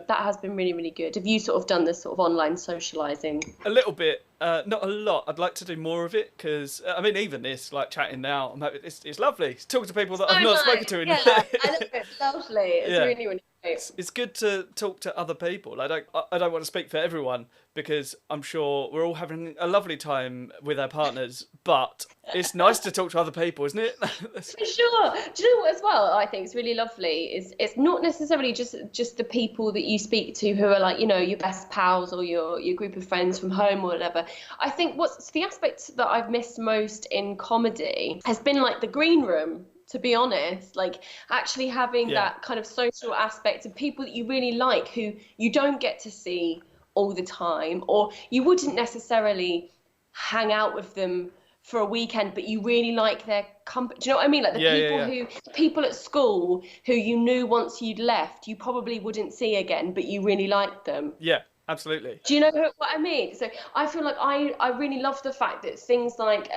That has been really, really good. Have you sort of done this sort of online socialising? A little bit, not a lot. I'd like to do more of it because, I mean, even this, like chatting now, it's lovely. Talk to people that I've not spoken to. I love it. It's lovely. It's really, really great. It's good to talk to other people. I don't want to speak for everyone because I'm sure we're all having a lovely time with our partners, but it's nice to talk to other people, isn't it? For sure. Do you know what as well I think is really lovely is it's not necessarily just the people that you speak to who are like, you know, your best pals or your group of friends from home or whatever. I think what's the aspect that I've missed most in comedy has been like the green room, to be honest, like actually having that kind of social aspect of people that you really like who you don't get to see all the time, or you wouldn't necessarily hang out with them for a weekend, but you really like their company. Do you know what I mean? Like the people at school who you knew once you'd left, you probably wouldn't see again, but you really liked them. Yeah, absolutely. Do you know what I mean? So I feel like I really love the fact that things like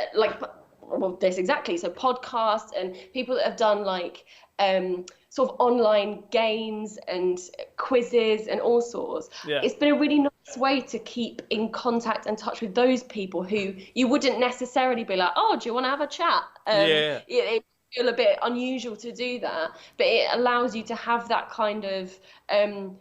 this exactly. So podcasts and people that have done like sort of online games and quizzes and all sorts. Yeah. It's been a really nice way to keep in contact and touch with those people who you wouldn't necessarily be like, oh, do you want to have a chat? It feel a bit unusual to do that, but it allows you to have that kind of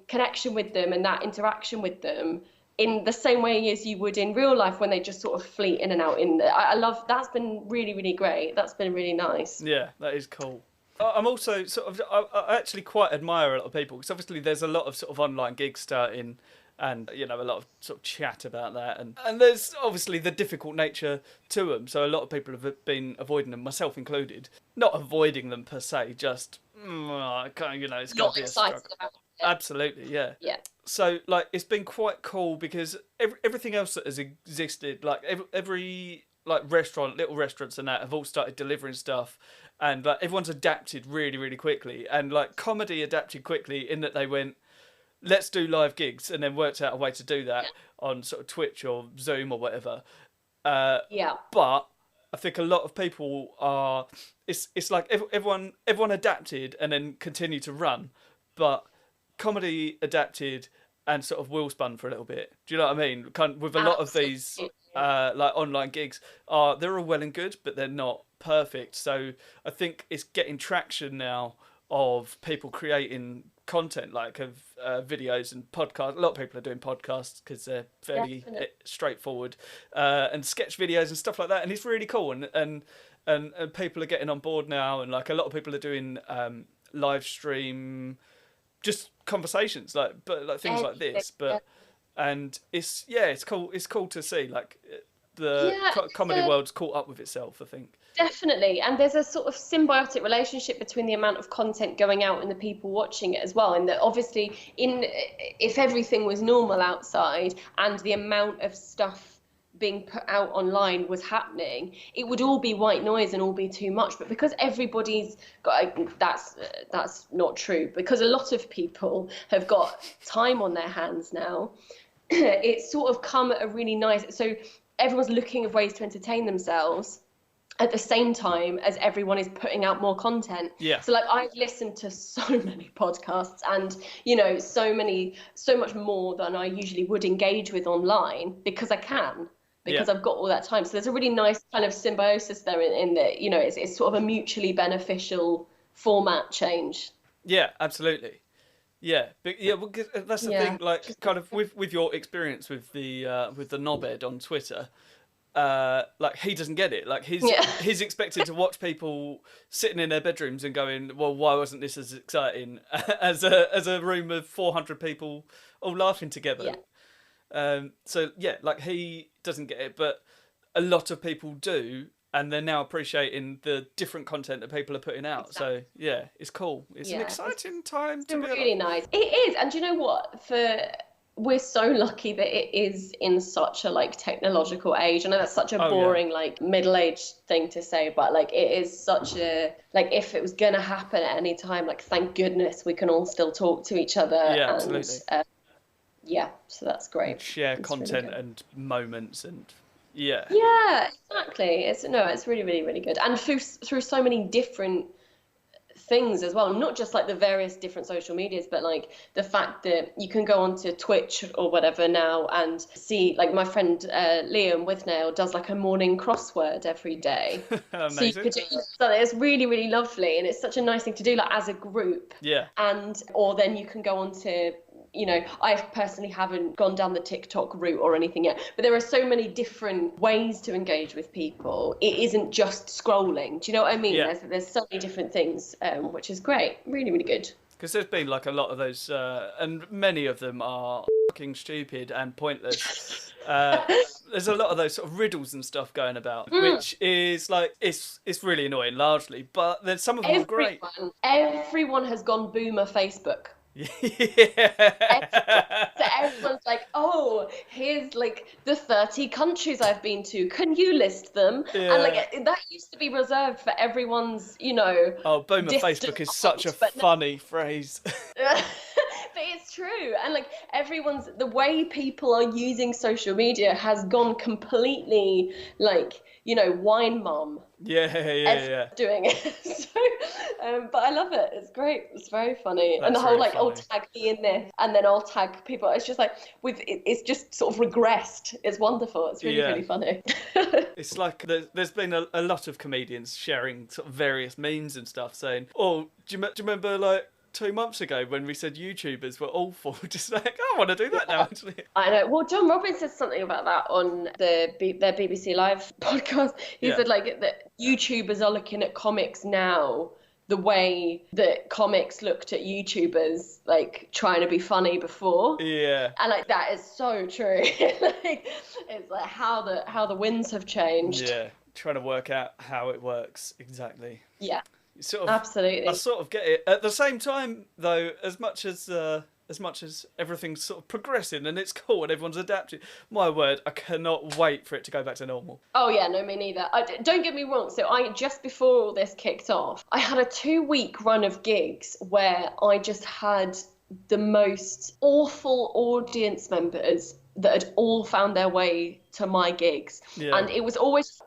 connection with them and that interaction with them in the same way as you would in real life when they just sort of fleet in and out. I love that's been really, really great. That's been really nice. Yeah, that is cool. I'm also sort of, I actually quite admire a lot of people because obviously there's a lot of sort of online gigs starting and, you know, a lot of sort of chat about that. And there's obviously the difficult nature to them. So a lot of people have been avoiding them, myself included. Not avoiding them per se, just, I can't, you know, it's got to be a struggle. About it. Absolutely, yeah. Yeah. So, like, it's been quite cool because everything else that has existed, like every like little restaurants and that have all started delivering stuff. And like everyone's adapted really, really quickly. And like comedy adapted quickly in that they went, let's do live gigs, and then worked out a way to do that on sort of Twitch or Zoom or whatever. But I think a lot of people are. It's like everyone adapted and then continued to run, but comedy adapted and sort of wheel spun for a little bit. Do you know what I mean? With a lot of these like online gigs, they're all well and good, but they're not perfect. So I think it's getting traction now of people creating content like of videos and podcasts. A lot of people are doing podcasts because they're fairly straightforward, and sketch videos and stuff like that, and it's really cool. And people are getting on board now, and like a lot of people are doing live stream just conversations like things like this, but and it's cool. It's cool to see like the comedy world's caught up with itself, I think. Definitely, and there's a sort of symbiotic relationship between the amount of content going out and the people watching it as well. And that obviously, if everything was normal outside and the amount of stuff being put out online was happening, it would all be white noise and all be too much. But because everybody's got, that's not true, because a lot of people have got time on their hands now. It's sort of come at a really nice, so everyone's looking at ways to entertain themselves. at the same time as everyone is putting out more content. Yeah. So like I've listened to so many podcasts and, you know, so much more than I usually would engage with online because I can, because I've got all that time. So there's a really nice kind of symbiosis there in that, you know, it's sort of a mutually beneficial format change. Yeah, absolutely. Yeah, but yeah, well, that's the thing. Like, kind of with your experience with the knobhead on Twitter, like he doesn't get it. Like he's expected to watch people sitting in their bedrooms and going, "Well, why wasn't this as exciting as a room of 400 people all laughing together?" Yeah. So yeah, like he doesn't get it, but a lot of people do. And they're now appreciating the different content that people are putting out. Exactly. So yeah, it's cool. It's an exciting time to be really nice. It is, and do you know what? We're so lucky that it is in such a like technological age. I know that's such a boring like middle-aged thing to say, but like it is such a like if it was gonna happen at any time, like thank goodness we can all still talk to each other. Yeah, absolutely. So that's great. And share content really and moments and. Yeah. Yeah, exactly. It's really, really, really good. And through so many different things as well, not just like the various different social medias, but like the fact that you can go onto Twitch or whatever now and see, like my friend Liam Withnail does like a morning crossword every day. Amazing. So you could do that. It's really, really lovely, and it's such a nice thing to do, like as a group. Yeah. Or then you can go on to, you know, I personally haven't gone down the TikTok route or anything yet, but there are so many different ways to engage with people. It isn't just scrolling. Do you know what I mean? Yeah. There's so many different things, which is great. Really, really good. Because there's been like a lot of those, and many of them are fucking stupid and pointless. There's a lot of those sort of riddles and stuff going about, which is like, it's really annoying largely, but then some of them are great. Everyone has gone boomer Facebook. Yeah. So everyone's like, oh, here's like the 30 countries I've been to. Can you list them? Yeah. And like that used to be reserved for everyone's, you know. Oh, boomer Facebook is such a funny phrase. But it's true. And like the way people are using social media has gone completely like, you know, wine mum. Yeah. Doing it. So, but I love it. It's great. It's very funny. That's and the whole like, funny. I'll tag me in this, and then I'll tag people. It's just like it's just sort of regressed. It's wonderful. It's really, really funny. It's like there's been a lot of comedians sharing sort of various memes and stuff saying, oh, do you remember like 2 months ago when we said YouTubers were awful? Just like, I want to do that now, actually. I know. Well, John Robbins said something about that on their BBC Live podcast. He said like that YouTubers are looking at comics now the way that comics looked at YouTubers like trying to be funny before. Yeah. And like that is so true. Like, it's like how the winds have changed. Yeah. Trying to work out how it works exactly. Yeah. Sort of, absolutely. I sort of get it. At the same time, though, as much as everything's sort of progressing and it's cool and everyone's adapting, my word, I cannot wait for it to go back to normal. Oh yeah, no, me neither. Don't get me wrong. So just before all this kicked off, I had a 2-week run of gigs where I just had the most awful audience members that had all found their way to my gigs, and it was always.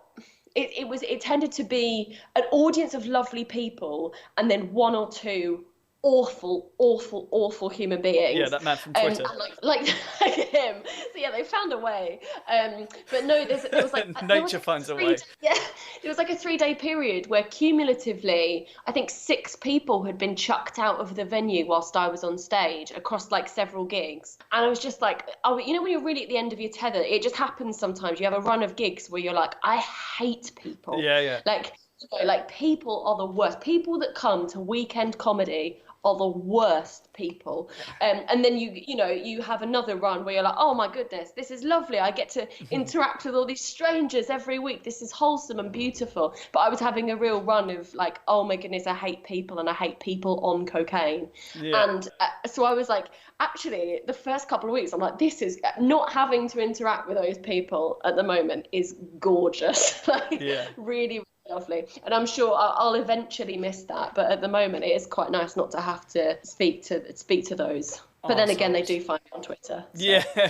It tended to be an audience of lovely people and then 1 or 2 awful human beings. Yeah, that man from Twitter. Like him. So yeah, they found a way. But no, there was like nature finds a way. Yeah, it was like a 3-day period where cumulatively, I think 6 people had been chucked out of the venue whilst I was on stage across like several gigs, and I was just like, oh, you know, when you're really at the end of your tether, it just happens sometimes. You have a run of gigs where you're like, I hate people. Yeah. Like, you know, like people are the worst. People that come to weekend comedy are the worst people. And then you have another run where you're like, oh my goodness, this is lovely. I get to interact with all these strangers every week. This is wholesome and beautiful. But I was having a real run of like, oh my goodness, I hate people and I hate people on cocaine. Yeah. And so I was like, actually, the first couple of weeks, I'm like, this is not having to interact with those people at the moment is gorgeous. Like, really lovely. And I'm sure I'll eventually miss that, but at the moment it is quite nice not to have to speak to those. But then again, they do find me on Twitter. So.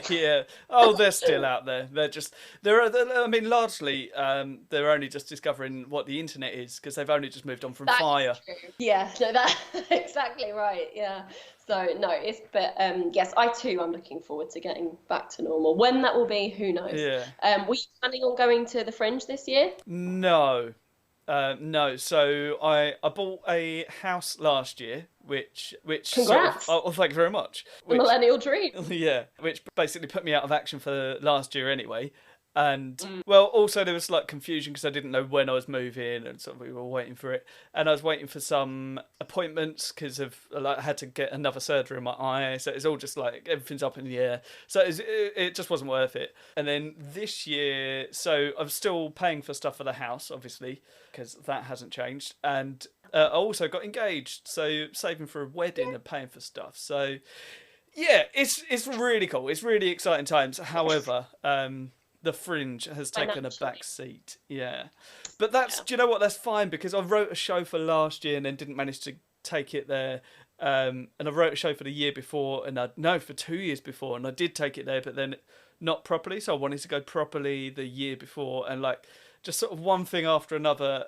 Yeah. Oh, they're still out there. I mean, largely, they're only just discovering what the internet is because they've only just moved on from Fire. Yeah, no, that's exactly right. Yeah. So no, yes, I too am looking forward to getting back to normal. When that will be, who knows? Yeah. Were you planning on going to the Fringe this year? No. No, so I bought a house last year, which Congrats. Sort of, oh, thank you very much. The millennial dream. Yeah, which basically put me out of action for last year anyway. And well, also there was like confusion because I didn't know when I was moving, and sort of we were waiting for it, and I was waiting for some appointments because of like I had to get another surgery in my eye, so it's all just like everything's up in the air, so it just wasn't worth it. And then this year, so I'm still paying for stuff for the house, obviously, because that hasn't changed, and I also got engaged, so saving for a wedding and paying for stuff. So yeah, it's really cool. It's really exciting times. However, the Fringe has taken a back seat, yeah. But do you know what? That's fine because I wrote a show for last year and then didn't manage to take it there. And I wrote a show for the year before, for 2 years before, and I did take it there, but then not properly. So I wanted to go properly the year before, and like just sort of one thing after another.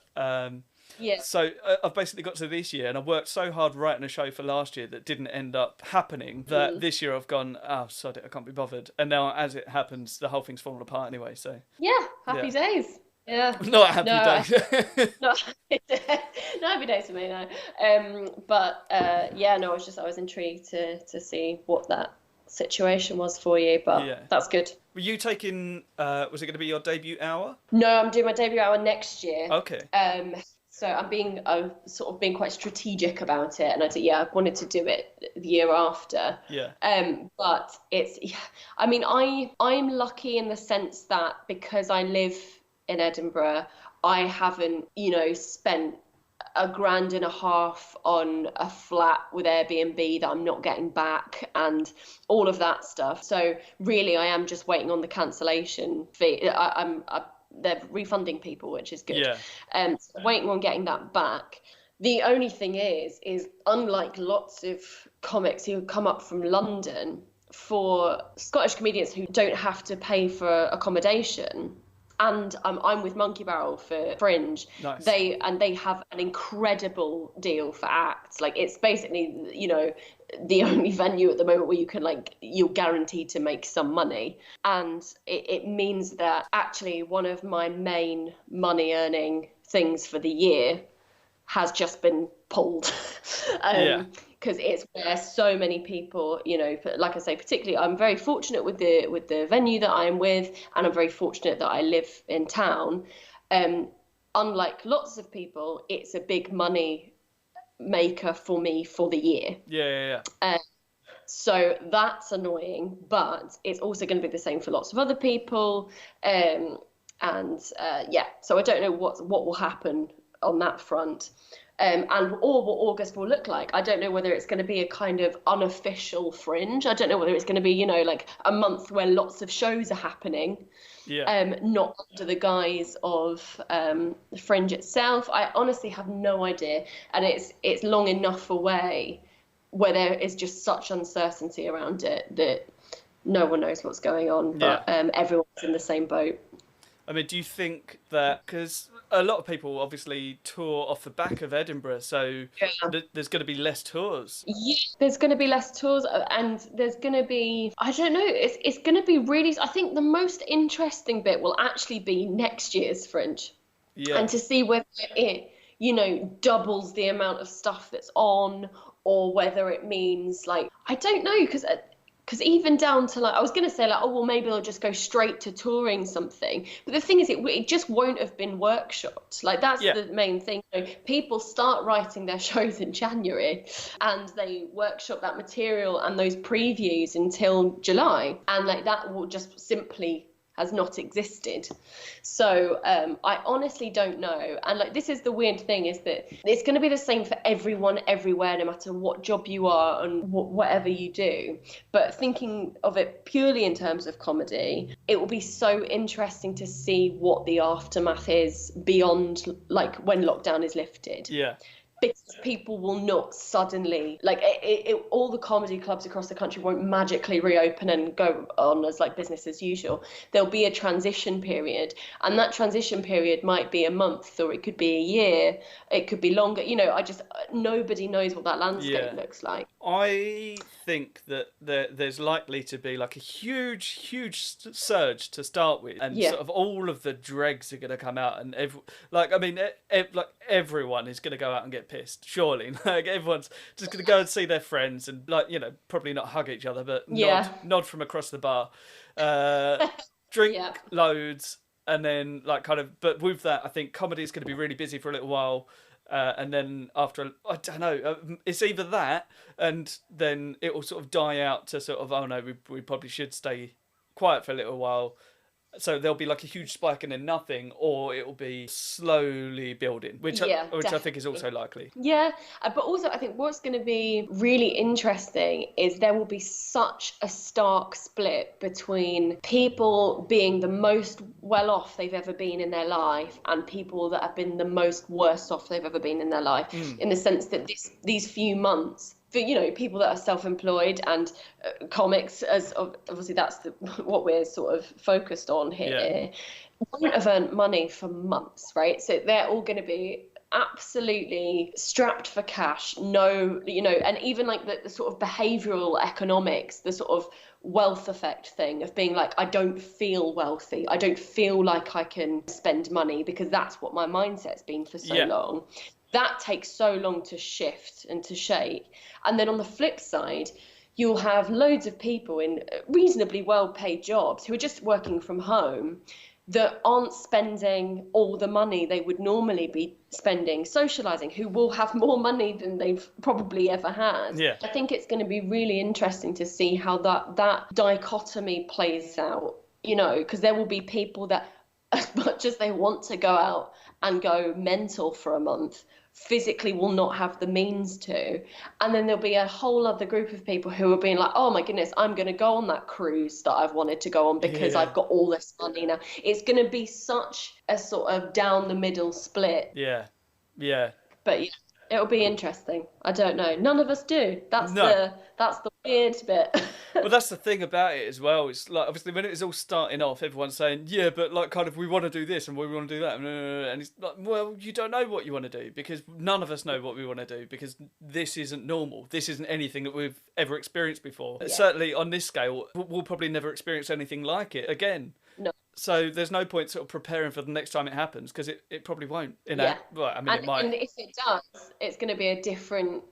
Yeah. So I've basically got to this year, and I worked so hard writing a show for last year that didn't end up happening, that this year I've gone, oh, sod it, I can't be bothered. And now, as it happens, the whole thing's fallen apart anyway, so... Yeah, happy days. Yeah. Not happy days. Not happy days for me, no. But, I was intrigued to see what that situation was for you, but that's good. Were you taking, was it going to be your debut hour? No, I'm doing my debut hour next year. Okay. So I'm sort of being quite strategic about it, and I wanted to do it the year after. Yeah. But I'm lucky in the sense that because I live in Edinburgh, I haven't, spent $1,500 on a flat with Airbnb that I'm not getting back and all of that stuff. So really, I am just waiting on the cancellation fee. They're refunding people, which is good. Yeah. Waiting on getting that back. The only thing is unlike lots of comics who come up from London, for Scottish comedians who don't have to pay for accommodation, and I'm with Monkey Barrel for Fringe. Nice. They have an incredible deal for acts. Like, it's basically, the only venue at the moment where you can, you're guaranteed to make some money. And it means that actually one of my main money earning things for the year has just been pulled. Because it's where so many people, like I say, particularly I'm very fortunate with the venue that I'm with, and I'm very fortunate that I live in town. Unlike lots of people, it's a big money maker for me for the year. Yeah. So that's annoying, but it's also going to be the same for lots of other people. So I don't know what will happen on that front. Or what August will look like. I don't know whether it's going to be a kind of unofficial Fringe. I don't know whether it's going to be, a month where lots of shows are happening. Yeah. Not under the guise of the Fringe itself. I honestly have no idea. And it's long enough away where there is just such uncertainty around it that no one knows what's going on. But everyone's in the same boat. I mean, do you think that, because a lot of people obviously tour off the back of Edinburgh, so there's going to be less tours? Yeah, there's going to be less tours, and there's going to be, I don't know, it's going to be really, I think the most interesting bit will actually be next year's Fringe. Yeah. And to see whether it, doubles the amount of stuff that's on, or whether it means, I don't know, because even down to I was going to say maybe they'll just go straight to touring something. But the thing is, it just won't have been workshopped. That's the main thing. People start writing their shows in January, and they workshop that material and those previews until July. And that will just simply has not existed. So I honestly don't know. And this is the weird thing, is that it's going to be the same for everyone everywhere, no matter what job you are and whatever you do. But thinking of it purely in terms of comedy, it will be so interesting to see what the aftermath is beyond when lockdown is lifted. Yeah. because people will not suddenly, like, all the comedy clubs across the country won't magically reopen and go on as like business as usual. There'll be a transition period, and that transition period might be a month, or it could be a year, it could be longer. Nobody knows what that landscape looks like. I think that there's likely to be like a huge surge to start with, and sort of all of the dregs are going to come out, and everyone is going to go out and get pissed. Surely, like everyone's just going to go and see their friends and probably not hug each other, but nod from across the bar, drink loads, and then But with that, I think comedy is going to be really busy for a little while. And then after, I don't know, it's either that and then it will sort of die out to sort of, oh no, we probably should stay quiet for a little while. So there'll be like a huge spike and then nothing, or it will be slowly building, which I think is also likely. Yeah, but also I think what's going to be really interesting is there will be such a stark split between people being the most well off they've ever been in their life and people that have been the most worst off they've ever been in their life, in the sense that these few months, for people that are self-employed and comics, as obviously that's what we're sort of focused on here, won't have earned money for months, right? So they're all going to be absolutely strapped for cash. No, and even like the sort of behavioral economics, the sort of wealth effect thing of being like, I don't feel wealthy, I don't feel like I can spend money because that's what my mindset's been for so long. That takes so long to shift and to shake. And then on the flip side, you'll have loads of people in reasonably well-paid jobs who are just working from home that aren't spending all the money they would normally be spending socializing, who will have more money than they've probably ever had. I think it's going to be really interesting to see how that dichotomy plays out, because there will be people that, as much as they want to go out and go mental for a month, physically will not have the means to. And then there'll be a whole other group of people who are being like, oh my goodness, I'm going to go on that cruise that I've wanted to go on because I've got all this money now. It's going to be such a sort of down the middle split. But it'll be interesting. I don't know. None of us do. That's the weird bit. Well, that's the thing about it as well. It's like, obviously, when it was all starting off, everyone's saying, but like kind of we want to do this and we want to do that. And it's like, well, you don't know what you want to do because none of us know what we want to do because this isn't normal. This isn't anything that we've ever experienced before. Certainly on this scale, we'll probably never experience anything like it again. No. So there's no point sort of preparing for the next time it happens because it probably won't. It might. And if it does, it's going to be a different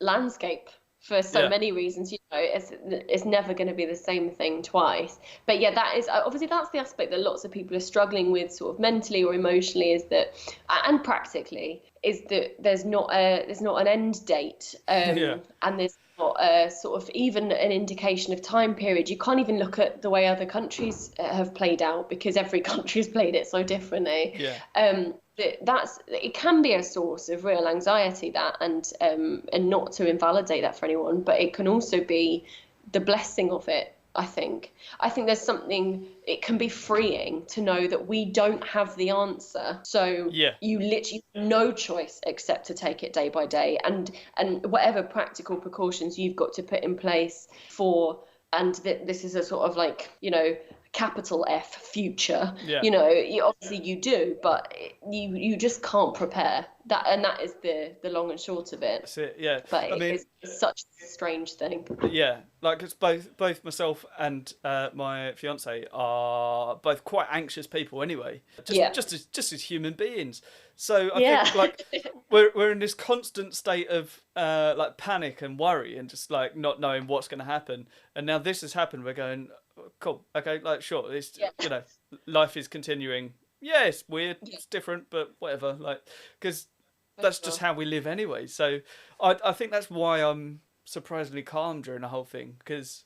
landscape for so many reasons. It's never going to be the same thing twice. But that is obviously that's the aspect that lots of people are struggling with, sort of mentally or emotionally, is that, and practically, is that there's not an end date, and there's not a sort of even an indication of time period. You can't even look at the way other countries have played out because every country's played it so differently. It can be a source of real anxiety, that, and not to invalidate that for anyone, but it can also be the blessing of it. I think there's something, it can be freeing to know that we don't have the answer. So you literally have no choice except to take it day by day, and whatever practical precautions you've got to put in place for, and this is a sort of capital F future. Obviously you do, but you just can't prepare that, and that is the long and short of it. That's it. But it's such a strange thing. It's both myself and my fiance are both quite anxious people anyway, just as human beings. So I think we're in this constant state of panic and worry and just not knowing what's going to happen. And now this has happened, we're going, cool, okay, sure, it's life is continuing. It's weird, it's different, but whatever, because that's just how we live anyway. So I think that's why I'm surprisingly calm during the whole thing, because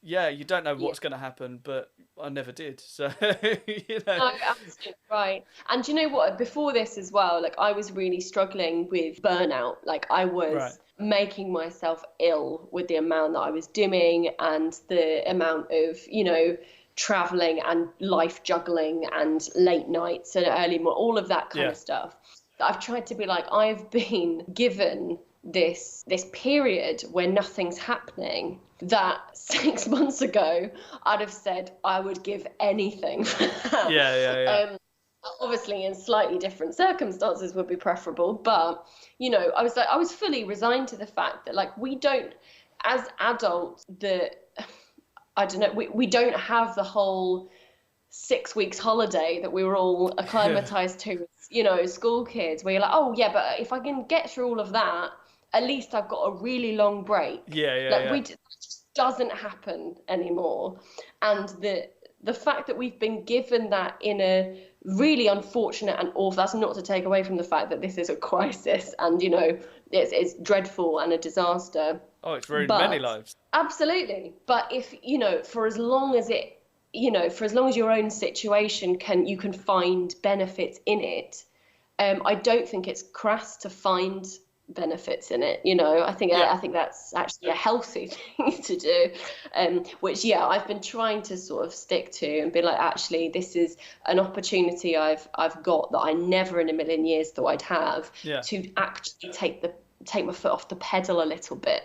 you don't know what's going to happen, but I never did. So No, absolutely right. And do you know what, before this as well, I was really struggling with burnout. I was making myself ill with the amount that I was doing and the amount of traveling and life juggling and late nights and early morning, all of that kind of stuff. I've tried to be like, I've been given this period where nothing's happening, that 6 months ago I'd have said I would give anything for that. Yeah. Obviously in slightly different circumstances would be preferable, but you know, I was fully resigned to the fact that like we don't, as adults, I don't know, we don't have the whole 6 weeks holiday that we were all acclimatized to, you know, school kids, where you're like, oh yeah, but if I can get through all of that, at least I've got a really long break. That just doesn't happen anymore. And the fact that we've been given that in a really unfortunate and awful, that's not to take away from the fact that this is a crisis and, you know, it's dreadful and a disaster. Oh, it's ruined many lives. Absolutely. But if, you know, for as long as your own situation you can find benefits in it, I don't think it's crass to find benefits in it, you know. I think that's actually a healthy thing to do, which I've been trying to sort of stick to and be like, actually this is an opportunity I've got that I never in a million years thought I'd have, to actually take my foot off the pedal a little bit.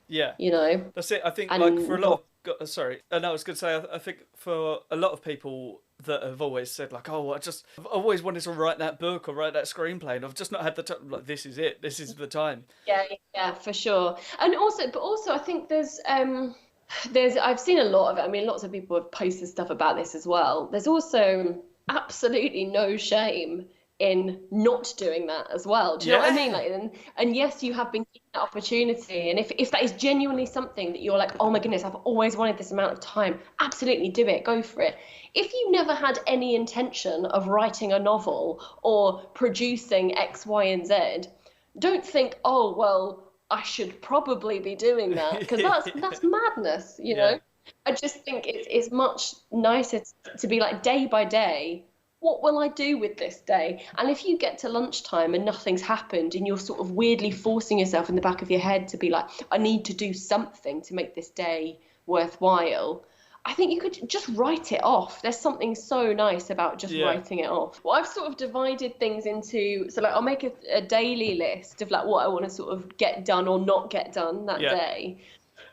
You know, that's it. I think like for a lot of I was going to say, I think for a lot of people that have always said like, oh, I've always wanted to write that book or write that screenplay, and I've just not had the time. Like, this is it. This is the time. Yeah, for sure. And also, I think there's I've seen a lot of it. I mean, lots of people have posted stuff about this as well. There's also absolutely no shame in not doing that as well. Do you know what I mean? Like, and yes, you have been given that opportunity, and if that is genuinely something that you're like, oh my goodness, I've always wanted this amount of time, absolutely do it, go for it. If you never had any intention of writing a novel or producing X, Y, and Z, don't think, oh well, I should probably be doing that, because that's madness, you know. I just think it's much nicer to be like, day by day, what will I do with this day? And if you get to lunchtime and nothing's happened and you're sort of weirdly forcing yourself in the back of your head to be like, I need to do something to make this day worthwhile, I think you could just write it off. There's something so nice about just writing it off. Well, I've sort of divided things into, so like I'll make a daily list of like what I want to sort of get done or not get done that day.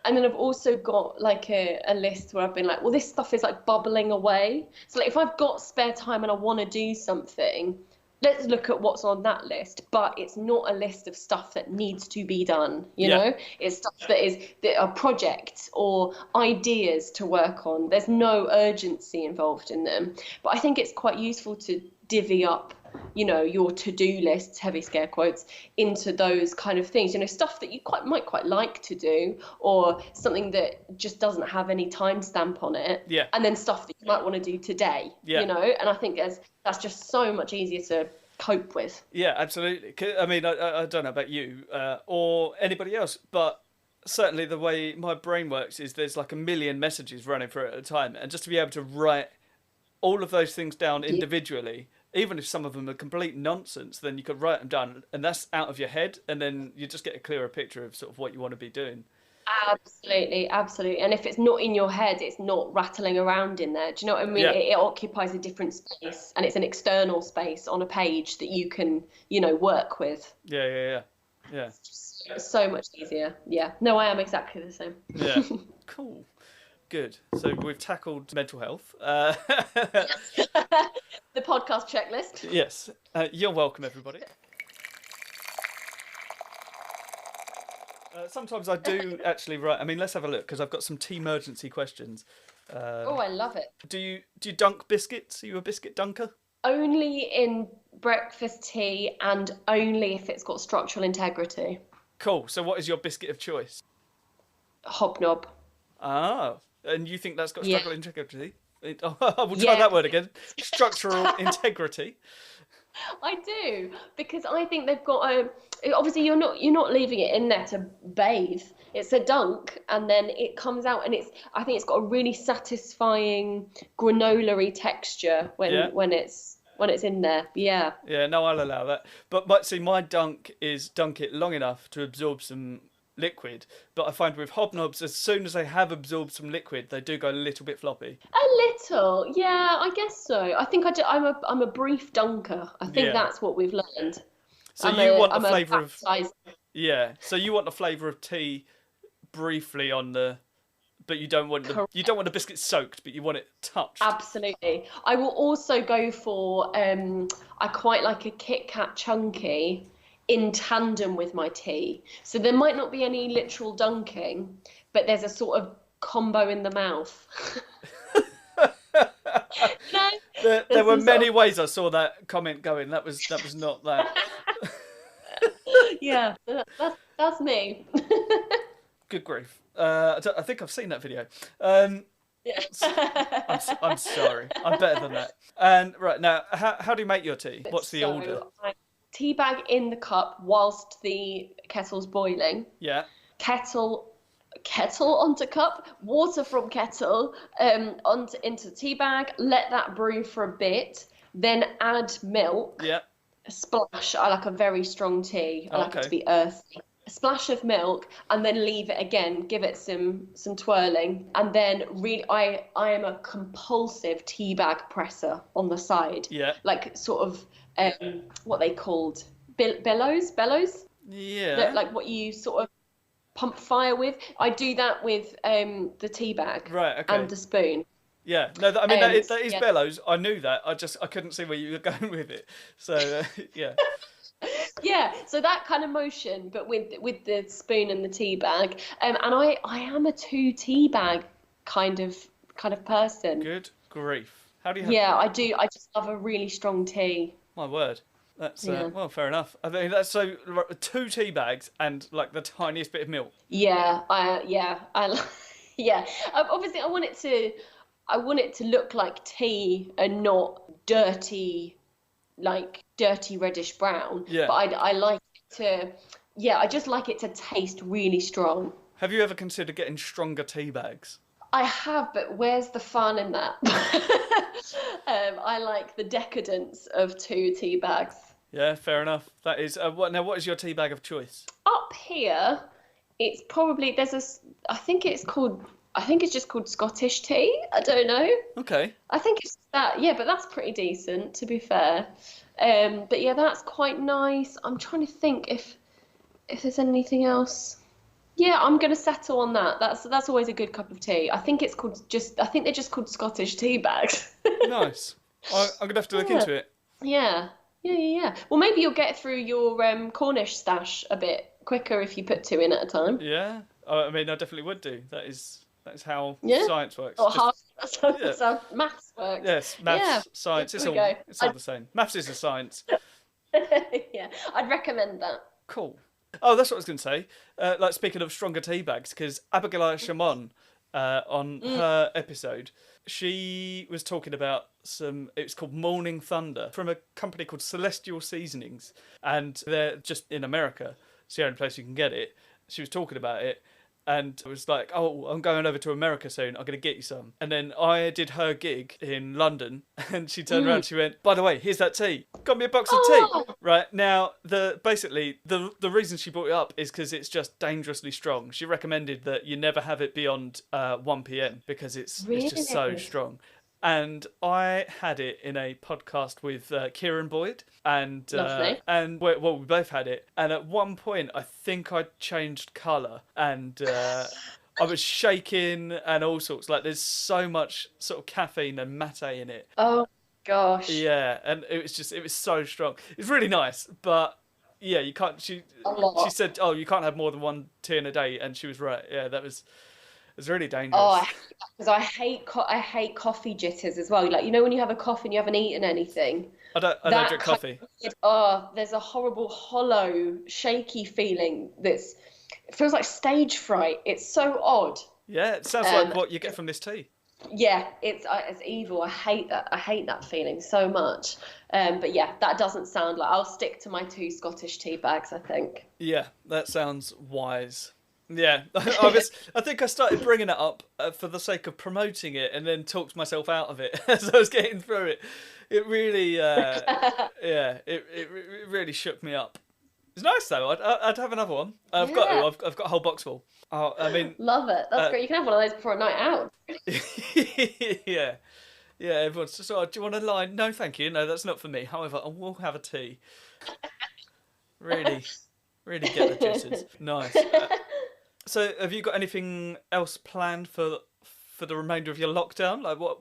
And then I've also got like a list where I've been like, well, this stuff is like bubbling away. So like if I've got spare time and I want to do something, let's look at what's on that list. But it's not a list of stuff that needs to be done, you know? It's stuff that are projects or ideas to work on. There's no urgency involved in them. But I think it's quite useful to divvy up, you know, your to-do lists, heavy scare quotes, into those kind of things, you know, stuff that you might quite like to do, or something that just doesn't have any timestamp on it, and then stuff that you might want to do today, you know. And I think that's just so much easier to cope with. Yeah, absolutely. I mean, I don't know about you or anybody else, but certainly the way my brain works is there's like a million messages running through it at a time, and just to be able to write all of those things down individually, even if some of them are complete nonsense, then you could write them down, and that's out of your head, and then you just get a clearer picture of sort of what you want to be doing. Absolutely. And if it's not in your head, it's not rattling around in there. Do you know what I mean? It occupies a different space, and it's an external space on a page that you can, you know, work with. Yeah. It's so much easier. Yeah. No, I am exactly the same. Yeah. Cool. Good. So we've tackled mental health. The podcast checklist. Yes. You're welcome, everybody. Sometimes I do actually write. I mean, let's have a look, because I've got some tea emergency questions. I love it. Do you dunk biscuits? Are you a biscuit dunker? Only in breakfast tea, and only if it's got structural integrity. Cool. So what is your biscuit of choice? Hobnob. Ah. And you think that's got structural integrity? I will try that word again. Structural integrity. I do, because I think they've got obviously you're not leaving it in there to bathe. It's a dunk, and then it comes out, and I think it's got a really satisfying granola-y texture when it's in there. Yeah. Yeah, no, I'll allow that. But see, my dunk is dunk it long enough to absorb some liquid, but I find with hobnobs, as soon as they have absorbed some liquid, they do go a little bit floppy. A little, yeah, I guess so. I think I'm a brief dunker. I think that's what we've learned. So you want the flavour of... Yeah, so you want the flavour of tea briefly on the... But you don't want the biscuit soaked, but you want it touched. Absolutely. I will also go for I quite like a Kit Kat chunky in tandem with my tea. So there might not be any literal dunking, but there's a sort of combo in the mouth. There were many ways I saw that comment going. That was not that. Yeah, that's me. Good grief. I think I've seen that video. I'm sorry. I'm better than that. And right now, how do you make your tea? What's the order? Tea bag in the cup whilst the kettle's boiling. Yeah. Kettle onto cup, water from kettle into tea bag. Let that brew for a bit. Then add milk. Yeah. A splash. I like a very strong tea. I like it to be earthy. A splash of milk, and then leave it again. Give it some twirling, and then really, I am a compulsive tea bag presser on the side. Yeah. Like sort of what they called bellows. Yeah. Like what you sort of pump fire with. I do that with the tea bag. Right. Okay. And the spoon. Yeah, no, that is bellows. I knew that. I couldn't see where you were going with it. So yeah. Yeah, so that kind of motion, but with the spoon and the tea bag. And I am a 2 tea bag kind of person. Good grief! How do you? Yeah, I do. I just love a really strong tea. My word. That's well, fair enough. I mean, that's 2 tea bags and like the tiniest bit of milk. Yeah, yeah. Obviously, I want it to look like tea and not dirty reddish brown. Yeah. But I like it to, I just like it to taste really strong. Have you ever considered getting stronger tea bags? I have, but where's the fun in that? I like the decadence of 2 tea bags. Yeah, fair enough. That is what is your tea bag of choice? Up here, it's probably I think it's just called Scottish tea. I don't know. Okay. I think it's that. Yeah, but that's pretty decent, to be fair. But yeah, that's quite nice. I'm trying to think if there's anything else. Yeah, I'm gonna settle on that. That's always a good cup of tea. I think they're just called Scottish tea bags. Nice. I'm gonna have to look into it. Yeah. Well, maybe you'll get through your Cornish stash a bit quicker if you put 2 in at a time. Yeah. I mean, I definitely would do. That's how science works. That's how maths works. Yes, maths, science, it's all the same. Maths is a science. Yeah, I'd recommend that. Cool. Oh, that's what I was going to say. Like, speaking of stronger tea bags, because Abigail Shimon, on her episode, she was talking about it's called Morning Thunder, from a company called Celestial Seasonings, and they're just in America. It's the only place you can get it. She was talking about it, and I was like, oh, I'm going over to America soon, I'm going to get you some. And then I did her gig in London, and she turned around and she went, by the way, here's that tea. Got me a box of tea. Right, now, the reason she brought it up is because it's just dangerously strong. She recommended that you never have it beyond 1 p.m. because it's just so strong. And I had it in a podcast with Kieran Boyd, and we both had it. And at one point, I think I changed colour, and I was shaking and all sorts. Like, there's so much sort of caffeine and mate in it. Oh gosh. Yeah, and it was so strong. It's really nice, but yeah, you can't. She said, oh, you can't have more than 1 tea in a day, and she was right. Yeah, it's really dangerous. Oh, because I hate coffee jitters as well. Like, you know when you have a coffee and you haven't eaten anything. I don't drink coffee. There's a horrible, hollow, shaky feeling it feels like stage fright. It's so odd. Yeah, it sounds like what you get from this tea. Yeah, it's evil. I hate that. I hate that feeling so much. But yeah, that doesn't sound like. I'll stick to my 2 Scottish tea bags, I think. Yeah, that sounds wise. Yeah, I think I started bringing it up for the sake of promoting it, and then talked myself out of it as I was getting through it. It really, it really shook me up. It's nice though. I'd have another one. I've got a whole box full. Oh, I mean, love it. That's great. You can have one of those before a night out. Yeah. Everyone's just, do you want a line? No, thank you. No, that's not for me. However, I will have a tea. Really get the jitters. Nice. So have you got anything else planned for the remainder of your lockdown? Like, what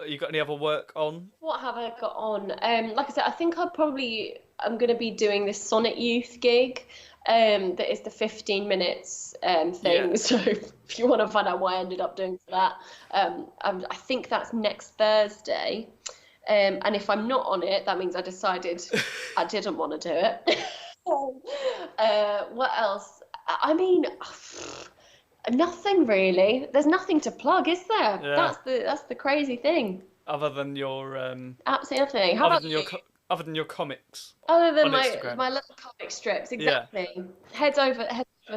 you got any other work on? What have I got on? Like I said, I think I'm going to be doing this Sonnet Youth gig. That is the 15 minutes thing. Yeah. So if you want to find out what I ended up doing for that, I think that's next Thursday. And if I'm not on it, that means I decided I didn't want to do it. What else? I mean, nothing really. There's nothing to plug, is there? Yeah. That's the crazy thing. Other than your absolutely nothing. How about you? Other than your comics. Other than my little comic strips, exactly. Yeah. Head over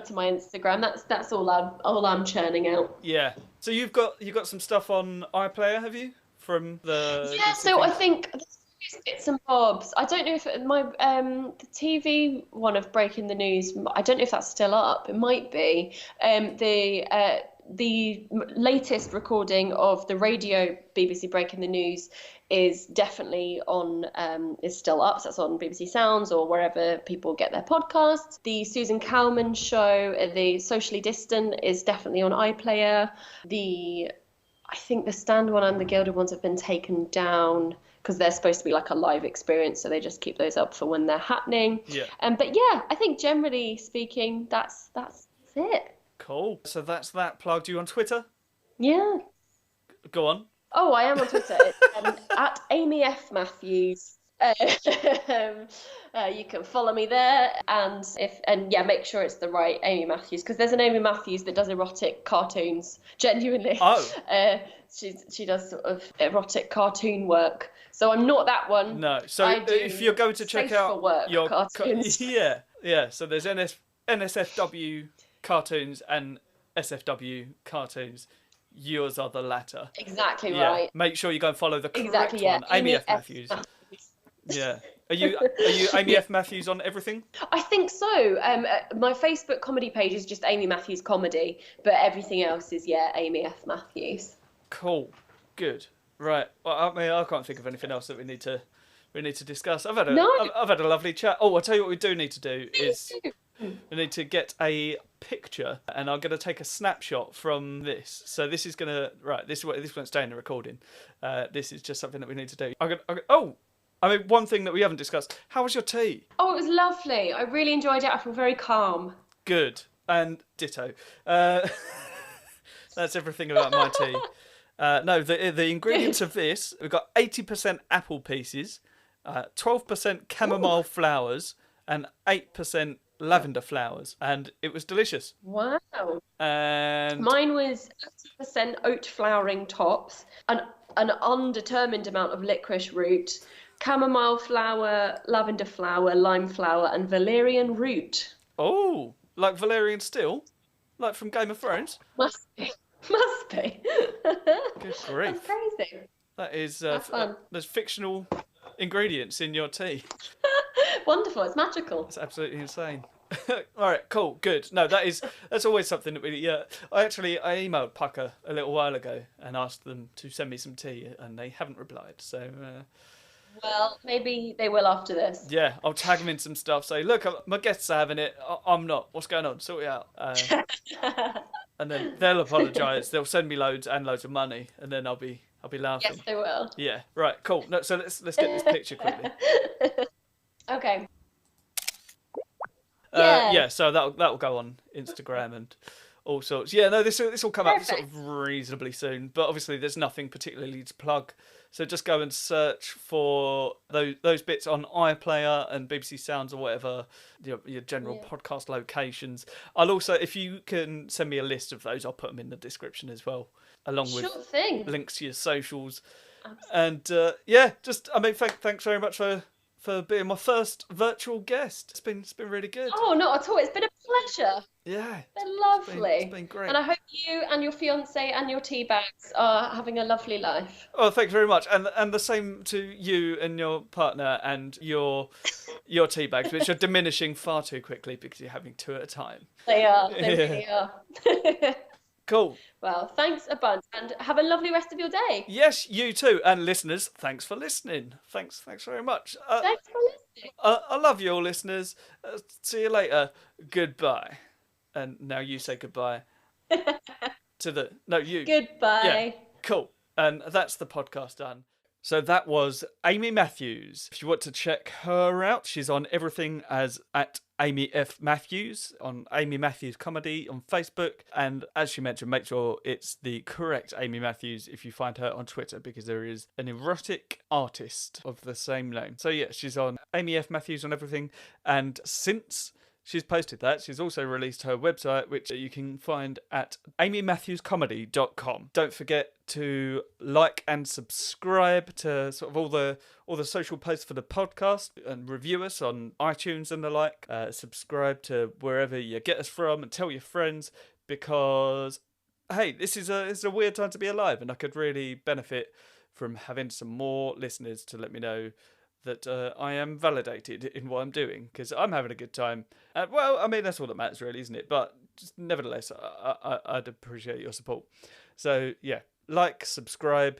to my Instagram. That's all I'm churning out. Yeah. So you've got some stuff on iPlayer, have you? From the so I think there's bits and bobs. I don't know if my the TV one of Breaking the News. I don't know if that's still up. It might be. The latest recording of the radio BBC Breaking the News is definitely on, is still up. So that's on BBC Sounds or wherever people get their podcasts. The Susan Cowman show, the Socially Distant, is definitely on iPlayer. I think the Stand one and the Gilded ones have been taken down because they're supposed to be like a live experience, so they just keep those up for when they're happening. Yeah. But yeah, I think generally speaking, that's it. Cool. So that's that. Plugged. You on Twitter? Yeah. Go on. Oh, I am on Twitter. It's at Amy F. Matthews. You can follow me there, and make sure it's the right Amy Matthews, because there's an Amy Matthews that does erotic cartoons. Genuinely. Oh. She does sort of erotic cartoon work. So I'm not that one. No. So if you're going to check out your cartoons, yeah. So there's NSFW cartoons and SFW cartoons. Yours are the latter. Exactly right. Make sure you go and follow the correct one. Amy F. Matthews. Yeah. Are you Amy F. Matthews on everything? I think so. My Facebook comedy page is just Amy Matthews Comedy, but everything else is Amy F. Matthews. Cool. Good. Right. Well, I mean, I can't think of anything else that we need to discuss. I've had a lovely chat. Oh, I'll tell you what we do need to do is we need to get a picture, and I'm going to take a snapshot from this. So this is going to this won't stay in the recording. This is just something that we need to do. One thing that we haven't discussed. How was your tea? Oh, it was lovely. I really enjoyed it. I feel very calm. Good. And ditto. That's everything about my tea. No, the ingredients of this, we've got 80% apple pieces, 12% chamomile flowers, and 8% lavender flowers, and it was delicious. Wow. And mine was 80% oat flowering tops, an undetermined amount of licorice root, chamomile flower, lavender flower, lime flower, and valerian root. Oh, like Valerian Steel? Like from Game of Thrones? Must be. Good grief. That's crazy. That is fun. There's fictional ingredients in your tea. Wonderful. It's magical. It's absolutely insane. All right, cool, good. No, that's always something that we. Yeah, I emailed Pukka a little while ago and asked them to send me some tea, and they haven't replied. So. Well, maybe they will after this. Yeah, I'll tag them in some stuff. Say, look, my guests are having it. I'm not. What's going on? Sort it out. And then they'll apologise. They'll send me loads and loads of money, and then I'll be laughing. Yes, they will. Yeah. Right. Cool. No, so let's get this picture quickly. Okay. Yeah. So that'll go on Instagram and all sorts. Yeah. No, this will come up sort of reasonably soon. But obviously, there's nothing particularly to plug. So just go and search for those bits on iPlayer and BBC Sounds or whatever your general podcast locations. I'll also, if you can send me a list of those, I'll put them in the description as well, along with links to your socials. Absolutely. And thanks very much for being my first virtual guest. It's been really good. Oh, not at all. It's been a pleasure. Yeah. It's been lovely. It's been great. And I hope you and your fiancé and your tea bags are having a lovely life. Oh, thanks very much. And the same to you and your partner and your tea bags, which are diminishing far too quickly because you're having two at a time. They are. They really are. Cool. Well, thanks a bunch, and have a lovely rest of your day. Yes, you too. And listeners, thanks for listening. Thanks very much. Thanks for listening. I love you all, listeners. See you later. Goodbye. And now you say goodbye to the... No, you. Yeah, Goodbye. cool. And that's the podcast done. So that was Amy Matthews. If you want to check her out, she's on everything as at Amy F. Matthews, on Amy Matthews Comedy on Facebook. And as she mentioned, make sure it's the correct Amy Matthews if you find her on Twitter, because there is an erotic artist of the same name. So yeah, she's on Amy F. Matthews on everything. And since she's posted that, she's also released her website, which you can find at amymatthewscomedy.com. Don't forget to like and subscribe to sort of all the social posts for the podcast, and review us on iTunes and the like. Subscribe to wherever you get us from, and tell your friends, because hey, this is a weird time to be alive, and I could really benefit from having some more listeners to let me know that I am validated in what I'm doing, because I'm having a good time. Well, I mean, that's all that matters, really, isn't it? But just, nevertheless, I'd appreciate your support. So, yeah, like, subscribe,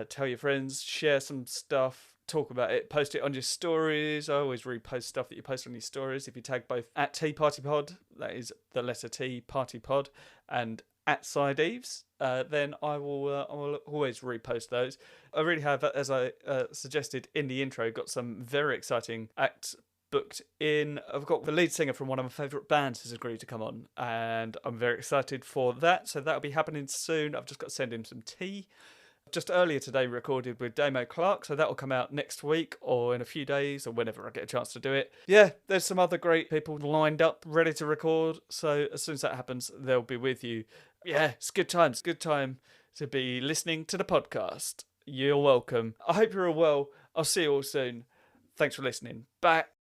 tell your friends, share some stuff, talk about it, post it on your stories. I always repost stuff that you post on your stories. If you tag both at Tea Party Pod, that is the letter T, Party Pod, and at Deaves, then I will always repost those. I really have, as I suggested in the intro, got some very exciting acts booked in. I've got the lead singer from one of my favourite bands has agreed to come on, and I'm very excited for that. So that'll be happening soon. I've just got to send him some tea. Just earlier today recorded with Damo Clark, so that will come out next week or in a few days or whenever I get a chance to do it. Yeah, there's some other great people lined up, ready to record, so as soon as that happens, they'll be with you. Yeah, it's good times. Good time to be listening to the podcast. You're welcome. I hope you're all well. I'll see you all soon. Thanks for listening. Bye.